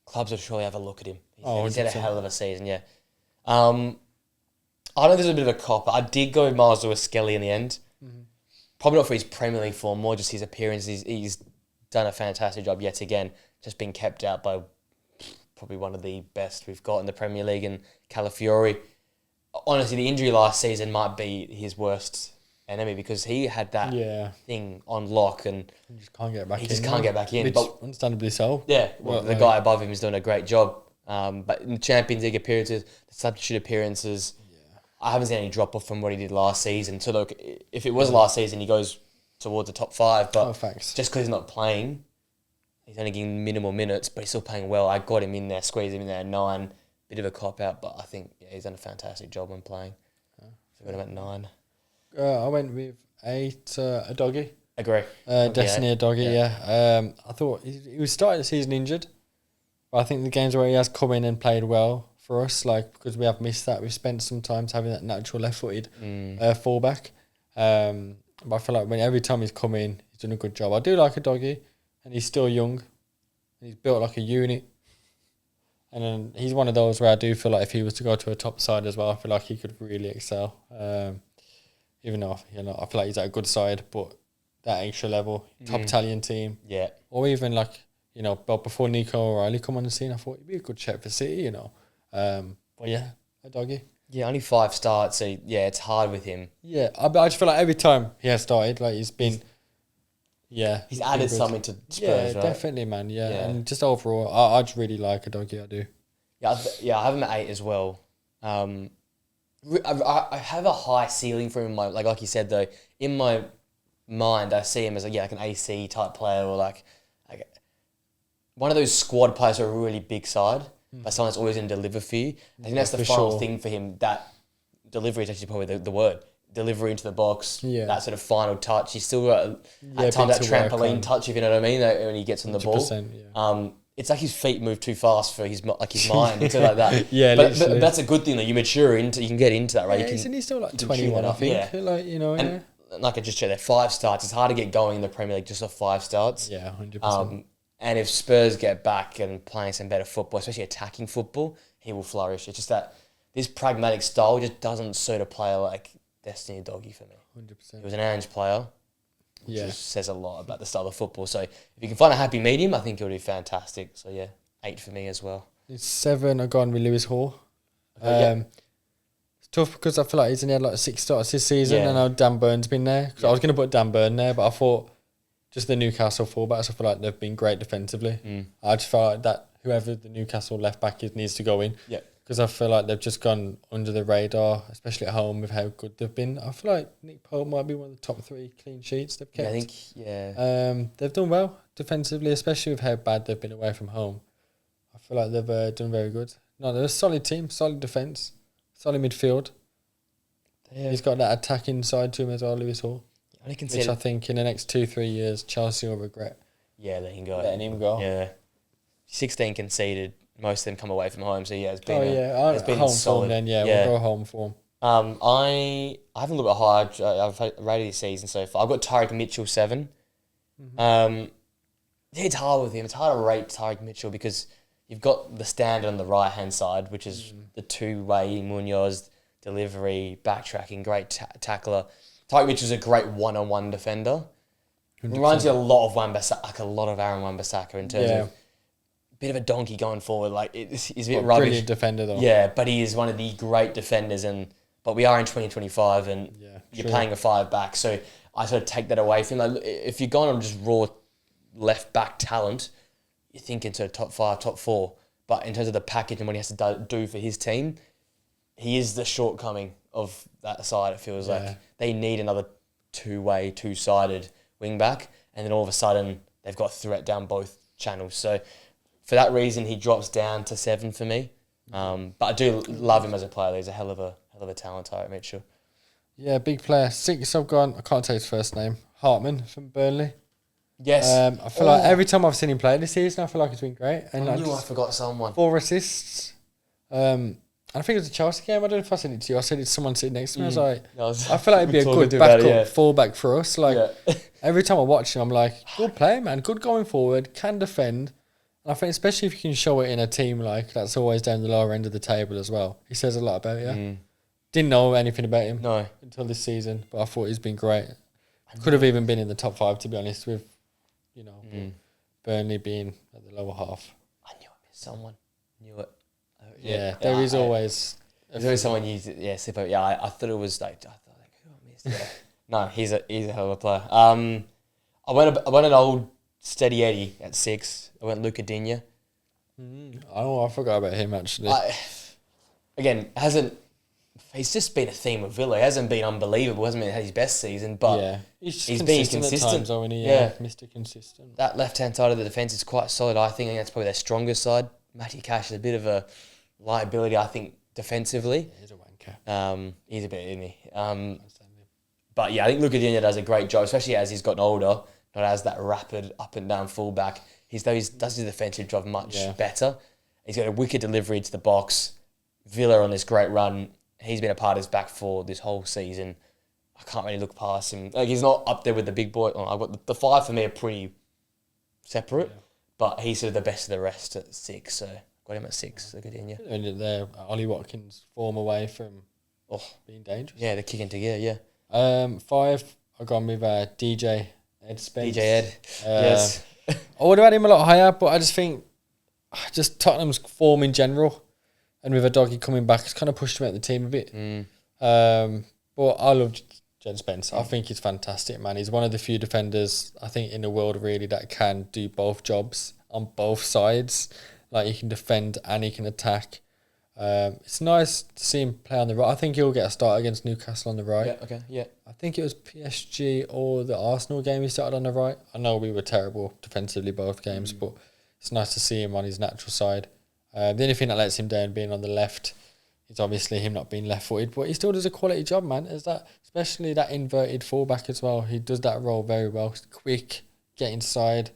clubs will surely have a look at him. He's had a hell of a season, yeah. I know this is a bit of a cop, but I did go with Miles Lewis-Skelly in the end. Probably not for his Premier League form, more just his appearance. He's done a fantastic job yet again. Just been kept out by probably one of the best we've got in the Premier League in Calafiori. Honestly, the injury last season might be his worst enemy because he had that thing on lock and he just can't get back in. He just can't get back in. But understandably so. Yeah, well, the guy above him is doing a great job. But in the Champions League appearances, the substitute appearances, I haven't seen any drop off from what he did last season. So look, if it was last season, he goes towards the top 5. But just because he's not playing, he's only getting minimal minutes, but he's still playing well. I got him in there, squeezed him in there at 9. Bit of a cop-out, but I think he's done a fantastic job when playing. So I got him at 9. I went with 8, a doggy. Agree. Destiny a doggy, I thought he was starting the season injured, but I think the games where he has come in and played well for us, like because we have missed that, we've spent some time having that natural left-footed fullback. But I feel like every time he's come in, he's done a good job. I do like a doggy. And he's still young. And he's built like a unit. And then he's one of those where I do feel like if he was to go to a top side as well, I feel like he could really excel. Even though I feel like he's at a good side, but that extra level, top Italian team. Yeah. Or even like, but before Nico O'Reilly come on the scene, I thought he'd be a good check for City, But yeah, a doggy. Yeah, only 5 starts, so it's hard with him. Yeah, I just feel like every time he has started, like he's been... he's added something to Spurs, right? Definitely, man. Yeah, and just overall, I just really like a doggy. I do. I have him at 8 as well. I have a high ceiling for him. Like you said though, in my mind, I see him as like an AC type player or like one of those squad players who are a really big side, but someone that's always going to deliver for you. I think that's the final thing for him. That delivery is actually probably the word. Delivery into the box, that sort of final touch. He's still got at times that trampoline touch, if you know what I mean, when he gets on the ball. It's like his feet move too fast for his mind, and stuff like that. But that's a good thing that you mature into. You can get into that, right? Yeah, isn't he still like 21? I think. And like I just said, they're 5 starts. It's hard to get going in the Premier League just off 5 starts. Yeah, 100%. And if Spurs get back and playing some better football, especially attacking football, he will flourish. It's just that this pragmatic style just doesn't suit a player like Destiny Doggy for me. 100%. He was an Ange player. Which Yeah. just says a lot about the style of football. So if you can find a happy medium, I think it'll be fantastic. So yeah, 8 for me as well. It's 7. I've gone with Lewis Hall. Okay, It's tough because I feel like he's only had like 6 starts this season. Yeah. And I know Dan Burn's been there. I was going to put Dan Burn there, but I thought just the Newcastle fullbacks, I feel like they've been great defensively. I just felt like that whoever the Newcastle left back is needs to go in. Yeah. Because I feel like they've just gone under the radar, especially at home with how good they've been. I feel like Nick Pope might be one of the top 3 clean sheets they've kept. Yeah, I think, They've done well defensively, especially with how bad they've been away from home. I feel like they've done very good. No, they're a solid team, solid defence, solid midfield. yeah. He's got that attacking side to him as well, Lewis Hall, Only which consider, I think in the next 2-3 years, Chelsea will regret letting go. letting him go. Yeah, 16 conceded. Most of them come away from home. So yeah, it's been It's been home solid. form then. Yeah, we'll go home form. I haven't looked at high. I've rated this season so far. I've got Tyreek Mitchell 7. It's hard with him. It's hard to rate Tyreek Mitchell because you've got the standard on the right hand side, which is the two-way Munoz delivery, backtracking, great tackler. Tyreek Mitchell's a great one-on-one defender. 100%. Reminds you a lot of Wan-Bissaka, like a lot of Aaron Wan-Bissaka in terms of bit of a donkey going forward. Like he's a bit rubbish. Brilliant defender though. Yeah, but he is one of the great defenders, but we are in 2025 and you're playing a 5 back, so I sort of take that away from him. Like, if you're going on just raw left back talent, you're thinking sort of top 5, top 4. But in terms of the package and what he has to do for his team, he is the shortcoming of that side. It feels like they need another two-way, two-sided wing back, and then all of a sudden they've got threat down both channels. So for that reason, he drops down to 7 for me. But I do love him as a player. He's a hell of a talent, Tyreek Mitchell. Yeah, big player. 6 I've gone. I can't tell his first name. Hartman from Burnley. Yes. I feel like every time I've seen him play this season, I feel like it's been great. And I knew I forgot someone. 4 assists. I think it was a Chelsea game. I don't know if I said it to you. I said it to someone sitting next to me. I was like, I feel like it'd be a good backup fullback for us. Like every time I watch him, I'm like, good player, man. Good going forward. Can defend. And I think especially if you can show it in a team like that's always down the lower end of the table as well. He says a lot about you. Didn't know anything about him until this season, but I thought he's been great. Could have even been in the top 5, to be honest, with Burnley being at the lower half. I knew I missed someone. Knew it. There is always. There's always someone you slip over. I thought it was like who I missed. Yeah. No, he's a hell of a player. I went an old steady Eddie at 6. I went Luca Digne. I forgot about him actually. He's just been a theme of Villa. He hasn't been unbelievable. Hasn't had his best season, but he's been consistent. Mr. Consistent. That left-hand side of the defence is quite solid. I think that's probably their strongest side. Matty Cash is a bit of a liability, I think, defensively. He's a wanker. He's a bit, isn't he? But yeah, I think Luca Digne does a great job, especially as he's gotten older, not as that rapid up and down fullback. He does his defensive job much better. He's got a wicked delivery to the box. Villa on this great run. He's been a part of his back four this whole season. I can't really look past him. Like, he's not up there with the big boy. I've got the 5 for me are pretty separate, but he's sort of the best of the rest at 6. So got him at 6. Look at Digne. And there, Ollie Watkins form away from being dangerous. Yeah, they're kicking together. Yeah. 5. I've gone with DJ Ed Spence. DJ Ed. Yes. I would have had him a lot higher, but I just think Tottenham's form in general, and with a doggy coming back, it's kind of pushed him out the team a bit. But I love Jed Spence. I think he's fantastic, man. He's one of the few defenders, I think, in the world really that can do both jobs on both sides. Like, he can defend and he can attack. It's nice to see him play on the right. I think he'll get a start against Newcastle on the right. Yeah, okay, yeah. I think it was PSG or the Arsenal game he started on the right. I know we were terrible defensively both games, but it's nice to see him on his natural side. The only thing that lets him down being on the left is obviously him not being left-footed, but he still does a quality job, man. Especially that inverted fullback as well. He does that role very well. He's quick, get inside,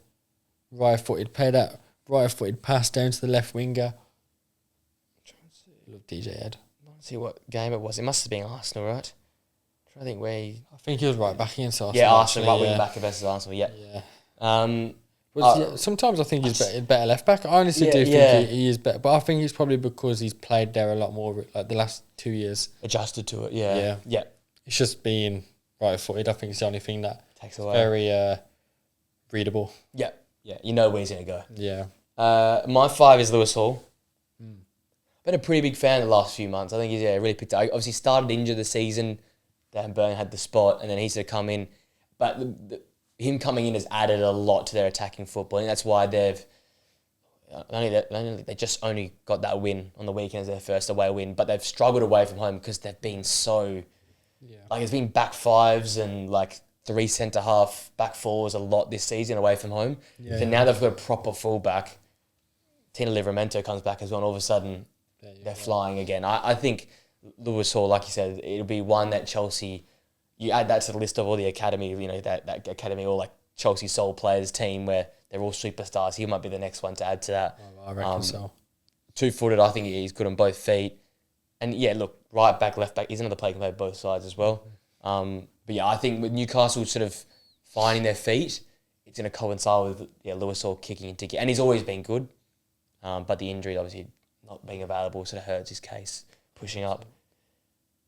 right-footed, play that right-footed pass down to the left winger. Love DJ Ed. Let's see what game it was. It must have been Arsenal, right? I'm trying to think where I think he was right back against Arsenal. Yeah, Arsenal, right wing back versus Arsenal, yeah. Yeah. But sometimes I think he's better left back. I honestly do think he is better, but I think it's probably because he's played there a lot more, like the last 2 years. Adjusted to it, yeah. It's just being right-footed. I think it's the only thing that takes away. Very readable. Yeah, you know where he's going to go. Yeah. My 5 is Lewis Hall. Been a pretty big fan the last few months. I think he's really picked up. Obviously started injured the season. Dan Burn had the spot, and then he's to come in. But him coming in has added a lot to their attacking football, and that's why they just only got that win on the weekend as their first away win, but they've struggled away from home because they've been so like it's been back fives and like 3 centre half back fours a lot this season away from home. So now they've got a proper fullback. Tino Livramento comes back as well, and all of a sudden they're flying again. I think Lewis Hall, like you said, it'll be one that Chelsea. You add that to the list of all the academy, that academy, all like Chelsea Soul Players team where they're all superstars. He might be the next one to add to that. I reckon so. 2-footed, I think he's good on both feet. And look, right back, left back, he's another player who can play both sides as well. But I think with Newcastle sort of finding their feet, it's going to coincide with Lewis Hall kicking into gear. And he's always been good. But the injury, obviously, not being available sort of hurts his case, pushing up.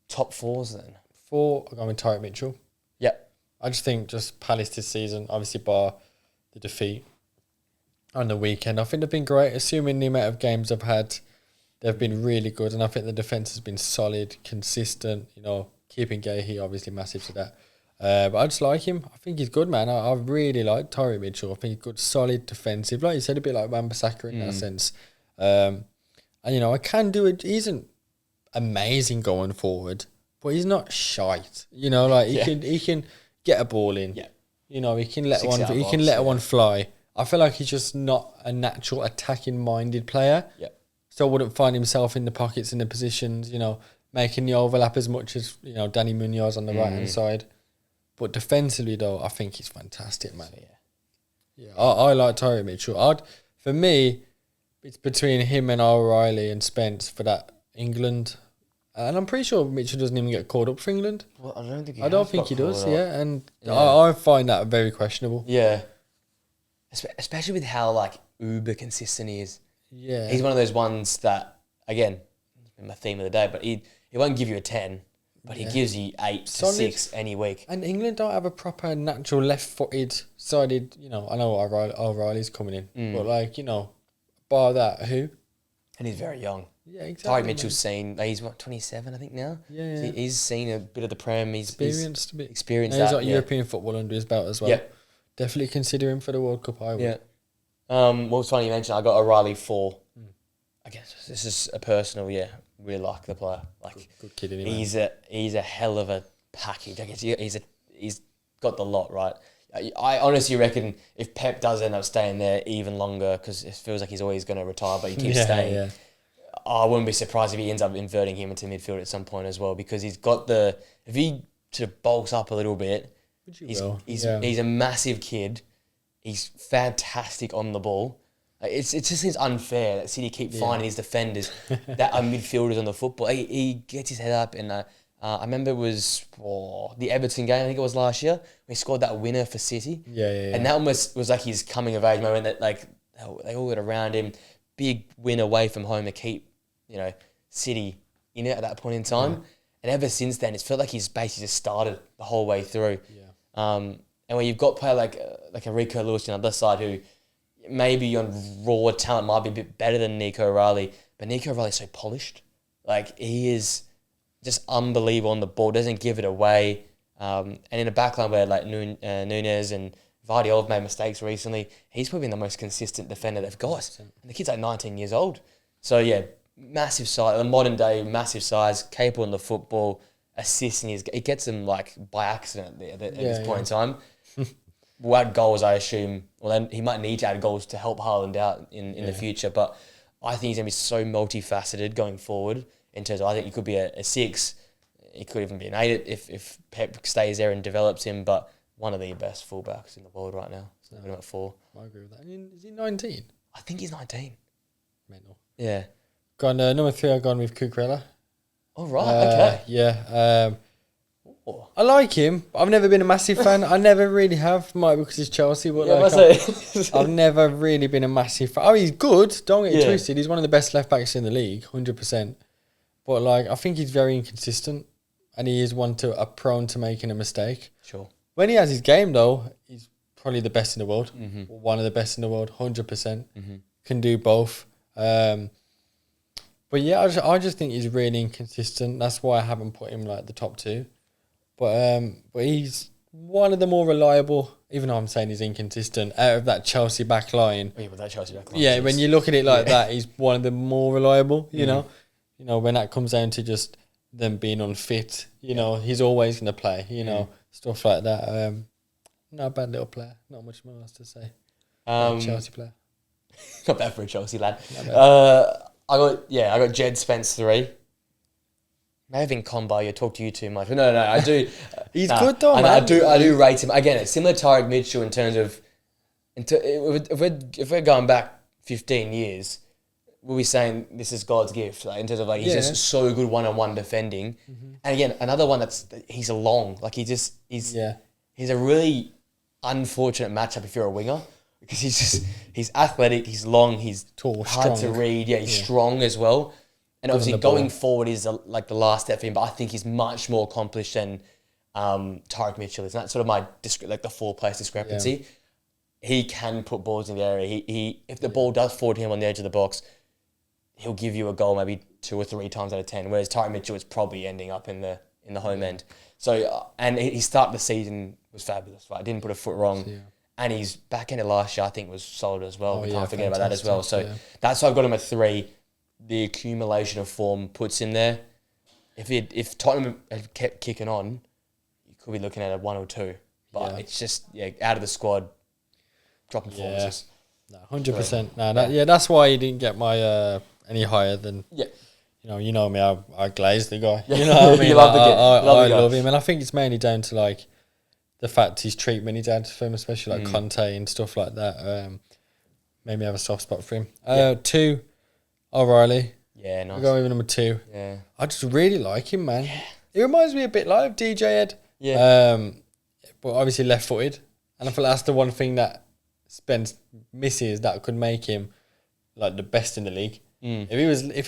Top 4s then? 4, I'm going with Tyreek Mitchell. Yeah. I just think Palace this season, obviously bar the defeat on the weekend, I think they've been great. Assuming the amount of games they've had, they've been really good. And I think the defence has been solid, consistent, keeping Gahey obviously massive to that. But I just like him. I think he's good, man. I really like Tyreek Mitchell. I think he's good, solid, defensive. Like you said, a bit like Wan-Bissaka in that sense. And, I can do it. He isn't amazing going forward, but he's not shite. He can get a ball in. Yeah. He can let one fly. I feel like he's just not a natural attacking-minded player. Yeah. So wouldn't find himself in the pockets in the positions, making the overlap as much as, Danny Munoz on the right-hand side. But defensively, though, I think he's fantastic, man. I like Tyreek Mitchell. For me, it's between him and O'Reilly and Spence for that England. And I'm pretty sure Mitchell doesn't even get called up for England. Well, I don't think he does, and I find that very questionable. Yeah. Especially with how, uber consistent he is. Yeah. He's one of those ones that, again, my theme of the day, but he won't give you a 10, but he gives you 8 to 6 any week. And England don't have a proper natural left-footed sided, I know O'Reilly's coming in, but bar that, who? And he's very young. Yeah, exactly. Tyreek Mitchell's seen, he's 27, I think now? Yeah. So he's seen a bit of the Prem. He's experienced that. He's got European football under his belt as well. Yeah. Definitely consider him for the World Cup, I would. Yeah. What was funny you mentioned, I got O'Reilly 4. I guess this is a personal, really like the player. Good kid anyway. He's a hell of a package. I guess he's got the lot, right? I honestly reckon if Pep does end up staying there even longer, because it feels like he's always going to retire, but he keeps staying. Yeah. I wouldn't be surprised if he ends up inverting him into midfield at some point as well, because he's got if he sort of bulks up a little bit, he's a massive kid. He's fantastic on the ball. It just seems unfair that City keep finding his defenders that are midfielders on the football. He gets his head up, and I remember it was the Everton game, I think it was last year, when he scored that winner for City. Yeah. And that almost was like his coming of age moment, that they all got around him. Big win away from home to keep, City in it at that point in time. Yeah. And ever since then, it's felt like he's basically just started the whole way through. Yeah. And when you've got a player like a Rico Lewis on the other side, who maybe on raw talent might be a bit better than Nico O'Reilly, but Nico O'Reilly's so polished. He is just unbelievable on the ball, doesn't give it away. And in a backline where Nunez and Vardy have made mistakes recently, he's probably been the most consistent defender they've got. And the kid's 19 years old. So massive size, the modern day massive size, capable in the football, assisting. He gets them by accident at this point in time. Will add goals, I assume. Well, then he might need to add goals to help Haaland out in the future. But I think he's going to be so multifaceted going forward. In terms of, I think he could be a 6. He could even be an 8 if Pep stays there and develops him. But one of the best fullbacks in the world right now. So I'm at 4. I agree with that. Is he 19? I think he's 19. Mental. Yeah. Gone number 3. I've gone with Cucurella. Oh right. Okay. Yeah. I like him. I've never been a massive fan. I never really have. Might be because he's Chelsea, but I've never really been a massive fan. Oh, he's good. Don't get it twisted. He's one of the best left backs in the league, 100%. But like, I think he's very inconsistent, and he is prone to making a mistake. Sure. When he has his game, though, he's probably the best in the world. One of the best in the world, 100%. Can do both. But yeah, I just think he's really inconsistent. That's why I haven't put him like the top 2. But he's one of the more reliable, even though I'm saying he's inconsistent, out of that Chelsea back line. Yeah, with that Chelsea back line. Yeah, when you look at it like that, he's one of the more reliable, you know. You know, when that comes down to just them being unfit, you know, he's always going to play, you know, stuff like that. Not a bad little player. Not much more else to say. Chelsea player. Not bad for a Chelsea lad. I got Jed Spence 3. May have been Combo. I talk to you too much. No, I do. He's good though, man. I do rate him. Again, it's similar to Tyrick Mitchell in terms of, if we're going back 15 years, we'll be saying this is God's gift. Like in terms of like he's just so good one-on-one defending. And again, another one he's a long. Like he's a really unfortunate matchup if you're a winger. Because he's athletic, he's long, he's tall, hard strong. to read. Yeah, he's strong as well. And obviously going forward is like the last step for him. But I think he's much more accomplished than Tyrick Mitchell is. And that's sort of my the 4-place discrepancy. Yeah. He can put balls in the area. He if the ball does fall to him on the edge of the box, he'll give you a goal maybe 2 or 3 times out of 10. Whereas Tyrick Mitchell is probably ending up in the home end. So and his start of the season was fabulous. Right, didn't put a foot wrong. Yeah. And his back end of last year, I think, was solid as well. We can't forget about that as well. So that's why I've got him at 3. The accumulation of form puts him there. If Tottenham had kept kicking on, you could be looking at a 1 or 2. But it's just out of the squad, dropping performances. No, 100%. No, that's why he didn't get my any higher than. Yeah. You know me. I glaze the guy. You know what I mean? You love the guy. I love him, and I think it's mainly down to like the fact his treatment he's had for him, especially like Conte and stuff like that, made me have a soft spot for him. 2, O'Reilly. Yeah, nice. We're going with number 2. Yeah. I just really like him, man. Yeah. He reminds me a bit like of DJ Ed. Yeah. But obviously left-footed. And I feel that's the one thing that Spence misses that could make him like the best in the league. If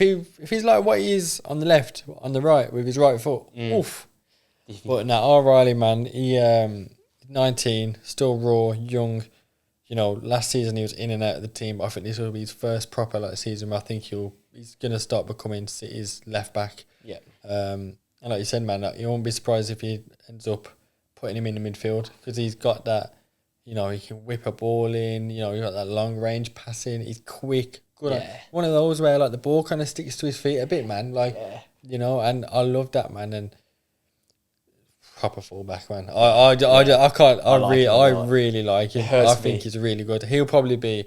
he's like what he is on the left, on the right, with his right foot, oof. But now O'Reilly, man, he 19, still raw, young. You know, last season he was in and out of the team, but I think this will be his first proper season where I think he's gonna start becoming City's left back. Yeah. And like you said, man, you won't be surprised if he ends up putting him in the midfield because he's got that. You know, he can whip a ball in. You know, he's got that long range passing. He's quick. Good. One of those where like the ball kind of sticks to his feet a bit, man. Like, you know, and I love that, man. And proper fullback, man. I can't. I really like him. I think he's really good. He'll probably be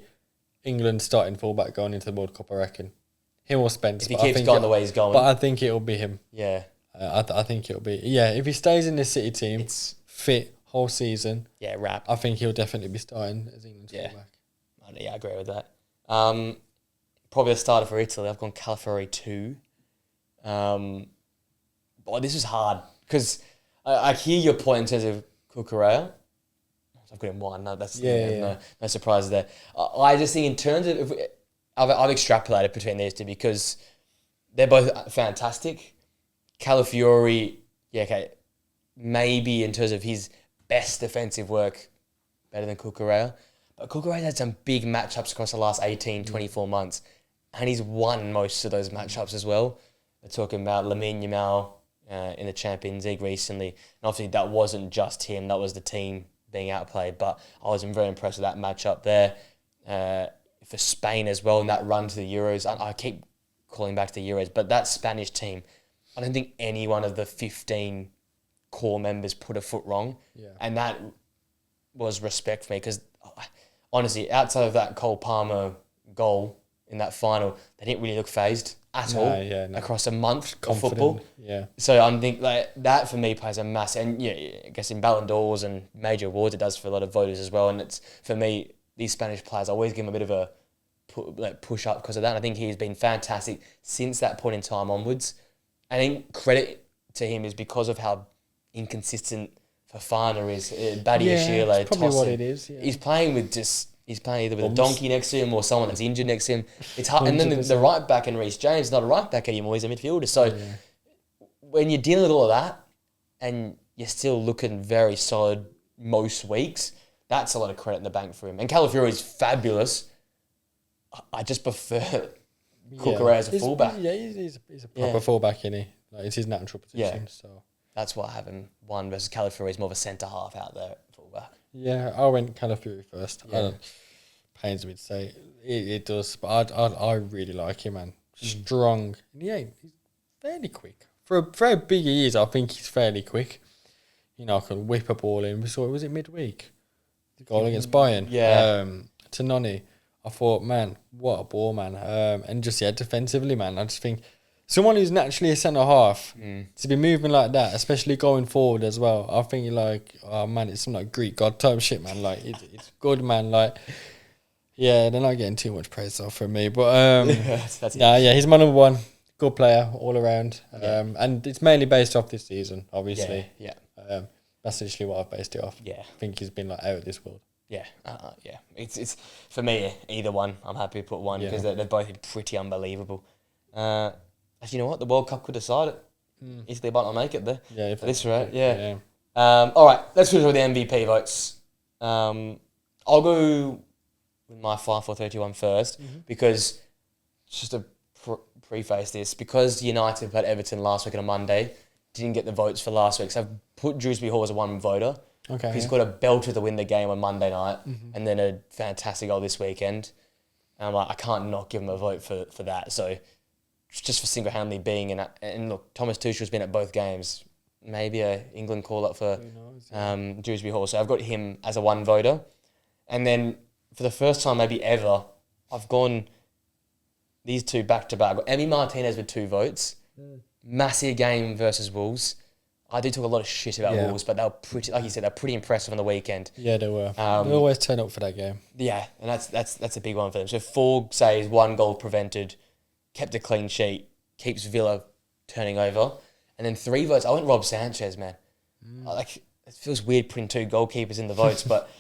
England's starting fullback going into the World Cup, I reckon. Him or Spence. If he keeps going the way he's going. But I think it'll be him. Yeah. I think it'll be. Yeah, if he stays in the City team, it's fit whole season. Yeah, wrap. I think he'll definitely be starting as England's fullback. Yeah, I agree with that. Probably a starter for Italy. I've gone Calafiori 2. But this is hard because I hear your point in terms of Cucurella. I've got him 1. No, that's no surprise there. I just think in terms of I've extrapolated between these two because they're both fantastic. Calafiori, maybe in terms of his best defensive work, better than Cucurella. But Cucurella's had some big matchups across the last 18, 24 months, and he's won most of those matchups as well. We're talking about Lamine Yamal in the Champions League recently. And obviously that wasn't just him, that was the team being outplayed. But I was very impressed with that matchup there. For Spain as well, in that run to the Euros. I keep calling back to the Euros, but that Spanish team, I don't think any one of the 15 core members put a foot wrong. Yeah. And that was respect for me because, honestly, outside of that Cole Palmer goal in that final, they didn't really look phased at all across a month of football. Yeah. So I think like that for me plays a massive, and I guess in Ballon d'Ors and major awards it does for a lot of voters as well. And it's for me, these Spanish players, I always give them a bit of a push up because of that. And I think he's been fantastic since that point in time onwards. I think credit to him is because of how inconsistent Fafana is. Badia Sheila, that's probably what it is. Yeah. He's playing either with a donkey next to him or someone that's injured next to him. It's hard. And then the right back in Reece James is not a right back anymore. He's a midfielder. So when you're dealing with all of that and you're still looking very solid most weeks, that's a lot of credit in the bank for him. And Calafiori is fabulous. I just prefer Cucurella as a fullback. Yeah, he's a proper fullback, isn't he? Like, it's his natural position. Yeah. So that's why I have him one versus Calafiori is more of a centre half out there at fullback. Yeah, I went Calafiori first. Yeah. Pains me to say it does, but I really like him, man. Strong. And he's fairly quick. For a big he is, I think he's fairly quick. You know, I can whip a ball in. We saw it, was it midweek? The goal against Bayern. Yeah. To Noni. I thought, man, what a ball, man. And just, defensively, man, I just think someone who's naturally a centre-half, to be moving like that, especially going forward as well, I think you're like, oh, man, it's some like Greek god type shit, man. Like, it's good, man. Like, yeah, they're not getting too much praise off from me. But, he's my number one. Good player all around. And it's mainly based off this season, obviously. Yeah. That's literally what I've based it off. Yeah. I think he's been like out of this world. Yeah, It's for me, either one. I'm happy to put one because they're both pretty unbelievable. Actually, you know what? The World Cup could decide it. Easily might not make it there. Yeah, if that's right. Yeah. All right, let's finish with the MVP votes. I'll go with my 5-4-31 first because just to preface this, because United played Everton last week on a Monday, didn't get the votes for last week, so I've put Dewsbury Hall as a one voter. Okay. He's got a belter to win the game on Monday night and then a fantastic goal this weekend. And I'm like, I can't not give him a vote for that. So just for single-handedly being in that. And look, Thomas Tuchel's been at both games. Maybe a England call-up for Dewsbury Hall. So I've got him as a one voter. And then for the first time maybe ever, I've gone these two back-to-back. I've got Emi Martinez with 2 votes. Massive game versus Wolves. I did talk a lot of shit about Wolves, but they were pretty, like you said, they're pretty impressive on the weekend. Yeah, they were. They always turn up for that game. Yeah, and that's a big one for them. So 4 saves, 1 goal prevented, kept a clean sheet, keeps Villa turning over, and then 3 votes. I went Rob Sanchez, man. It feels weird putting 2 goalkeepers in the votes, but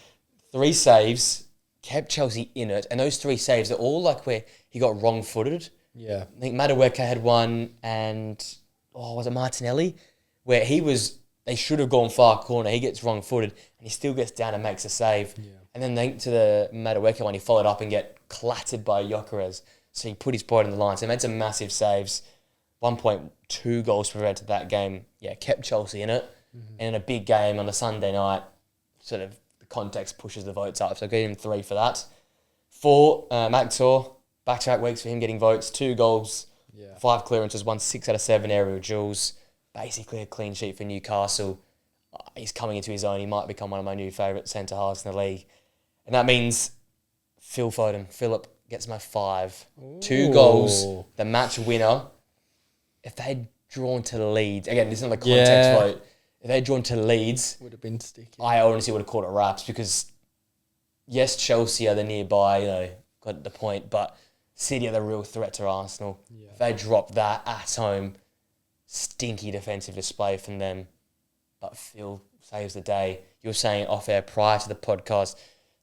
3 saves, kept Chelsea in it, and those 3 saves are all like where he got wrong-footed. Yeah, I think Madueke had one, and was it Martinelli? Where they should have gone far corner. He gets wrong-footed, and he still gets down and makes a save. Yeah. And then linked to the Madueke one, he followed up and get clattered by Gyökeres. So he put his body in the line. So he made some massive saves. 1.2 goals prevented that game. Yeah, kept Chelsea in it. And in a big game on a Sunday night, sort of the context pushes the votes up. So I gave him 3 for that. 4, Mactor, back-to-back weeks for him getting votes. 2 goals, 5 clearances, won 6 out of 7 aerial duels. Basically a clean sheet for Newcastle. He's coming into his own. He might become one of my new favourite centre-halves in the league. And that means Philip gets my 5. Ooh. 2 goals, the match winner. If they'd drawn to Leeds, again, this is not the context vote. If they'd drawn to Leeds, would have been sticky. I honestly would have called it wraps because, yes, Chelsea are the nearby, got the point, but City are the real threat to Arsenal. Yeah. If they dropped that at home, stinky defensive display from them, but Phil saves the day. You were saying off air prior to the podcast,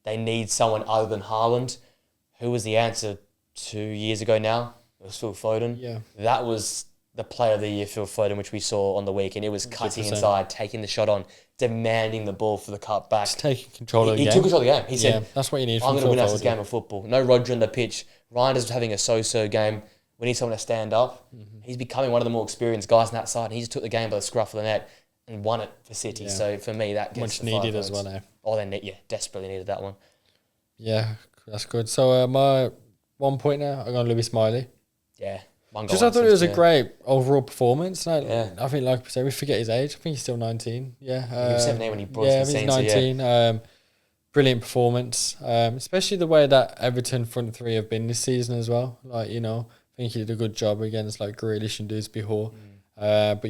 they need someone other than Haaland. Who was the answer 2 years ago now? It was Phil Foden. Yeah. That was the player of the year, Phil Foden, which we saw on the weekend. It was 100%. Cutting inside, taking the shot on, demanding the ball for the cut back. Just taking control of the game. He took control of the game. He said, that's what you need I'm going to win us this game of football. No Roger on the pitch. Ryan is having a so-so game. We need someone to stand up. He's becoming one of the more experienced guys on that side, and he just took the game by the scruff of the net and won it for City. Yeah. So for me, that gets much needed as well now. Oh, they desperately needed that one. Yeah, that's good. So my 1 point now, I got Louis Smiley. Yeah, 1 goal. Just I thought it was a great overall performance. I think, like we say, we forget his age. I think he's still 19. Yeah, he was 17 when he brought to the scene. Yeah, he's 19. Brilliant performance, especially the way that Everton front 3 have been this season as well. I think he did a good job against Grealish and Dewsbury Hall. But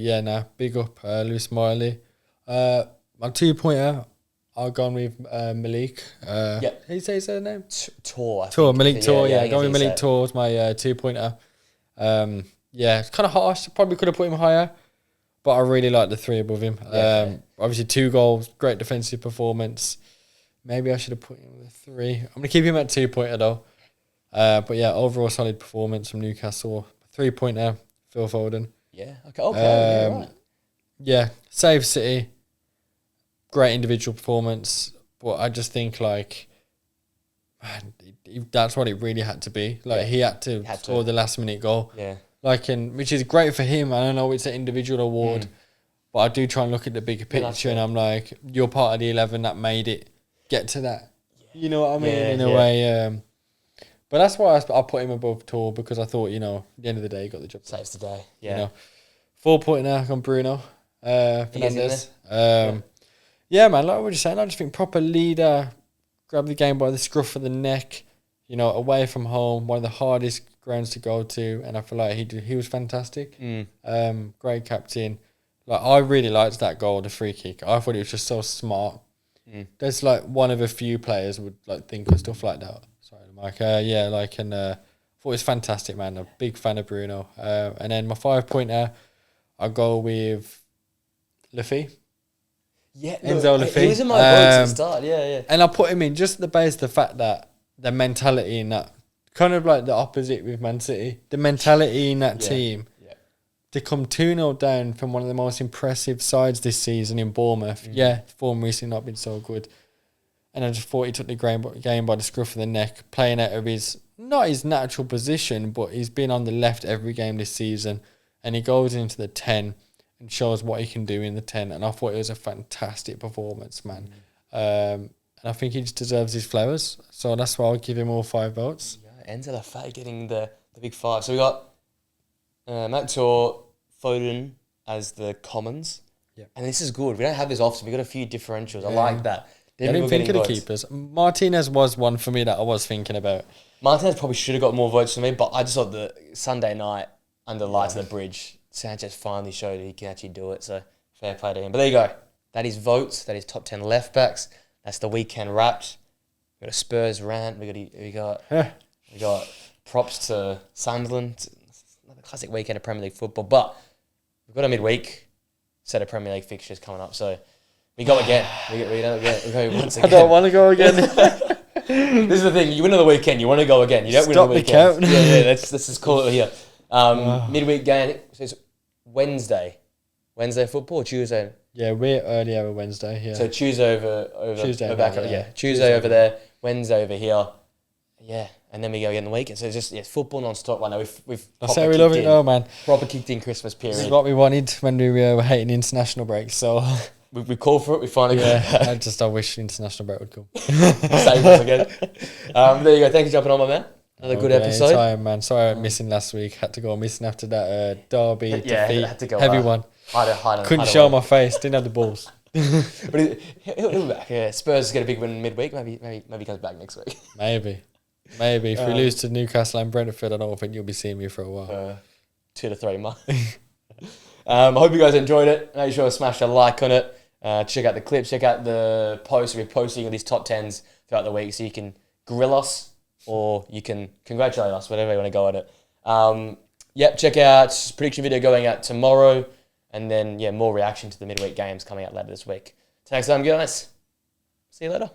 big up Louis Smiley. My 2-pointer, I've gone with Malik. How do you say his name? Tor. Malik Tor, yeah. Going with Malik Tor as my 2-pointer. It's kind of harsh. Probably could have put him higher. but I really like the 3 above him. Obviously 2 goals, great defensive performance. Maybe I should have put him with a 3. I'm going to keep him at 2-pointer though. But yeah, overall solid performance from Newcastle. 3-pointer, Phil Foden. Yeah. Okay. Right. Yeah, save City. Great individual performance, but I just think like, man, that's what it really had to be. Like he had to score the last minute goal. Yeah. Like, and which is great for him. I don't know it's an individual award, but I do try and look at the bigger picture, and I'm like, you're part of the 11 that made it get to that. Yeah. You know what I mean? In a way. But that's why I put him above Tor, because I thought, at the end of the day, he got the job. Saves the day. Yeah. 4-pointer on Bruno Fernandes. Yeah, man, like what you're saying, I just think proper leader, grab the game by the scruff of the neck, away from home, one of the hardest grounds to go to, and I feel like he was fantastic. Great captain. Like, I really liked that goal, the free kick. I thought it was just so smart. There's like one of a few players would like think of stuff like that. Sorry, Mike. I thought it was fantastic, man. A big fan of Bruno. And then my 5-pointer, I'll go with Luffy. Yeah, Enzo Luffy. He was in my votes at the start. Yeah. And I put him in just the base of the fact that the mentality in that, kind of like the opposite with Man City, the mentality in that team to come 2-0 down from one of the most impressive sides this season in Bournemouth. Yeah, form recently not been so good. And I just thought he took the game by the scruff of the neck, playing out of not his natural position, but he's been on the left every game this season. And he goes into the 10 and shows what he can do in the 10. And I thought it was a fantastic performance, man. And I think he just deserves his flowers. So that's why I'll give him all 5 votes. Yeah, Enzo Lafay getting the big 5. So we got Matt Tor, Foden as the commons. Yep. And this is good. We don't have this often. We got a few differentials. I like that. I didn't think of the keepers. Martinez was one for me that I was thinking about. Martinez probably should have got more votes than me, but I just thought the Sunday night under the lights of the bridge, Sanchez finally showed he can actually do it. So fair play to him. But there you go. That is votes. That is top 10 left backs. That's the weekend wrapped. We got a Spurs rant. We got props to Sunderland. Another classic weekend of Premier League football. But we've got a midweek set of Premier League fixtures coming up. So we go again. We go once again. I don't want to go again. This is the thing. You win on the weekend. You want to go again. You don't win on the weekend. Let's just call it here. Midweek game. So it's Wednesday football or Tuesday? Yeah, we're early over Wednesday here. So Tuesday over Tuesday back up. Yeah, Tuesday over there, Wednesday over here. Yeah, and then we go again the weekend. So it's just football non-stop right now. We've that's how we love it though, man. Proper kicked in Christmas period. This is what we wanted when we were hating international breaks. So we called for it. We finally got it. I wish international break would come. Same us again. There you go. Thank you for jumping on, my man. Another good episode. Sorry, man. Sorry I'm missing last week. Had to go missing after that derby defeat. Had to go heavy one. Couldn't show my face. Didn't have the balls. But he'll be back. Yeah, Spurs get a big win midweek. Maybe he comes back next week. Maybe. If we lose to Newcastle and Brentford, I don't think you'll be seeing me for a while. 2 to 3 months. I hope you guys enjoyed it. Make sure to smash a like on it. Check out the clips. Check out the posts. We're posting these top 10s throughout the week, so you can grill us or you can congratulate us, whatever you want to go at it. Check out prediction video going out tomorrow, and then more reaction to the midweek games coming out later this week. Till next time, guys. See you later.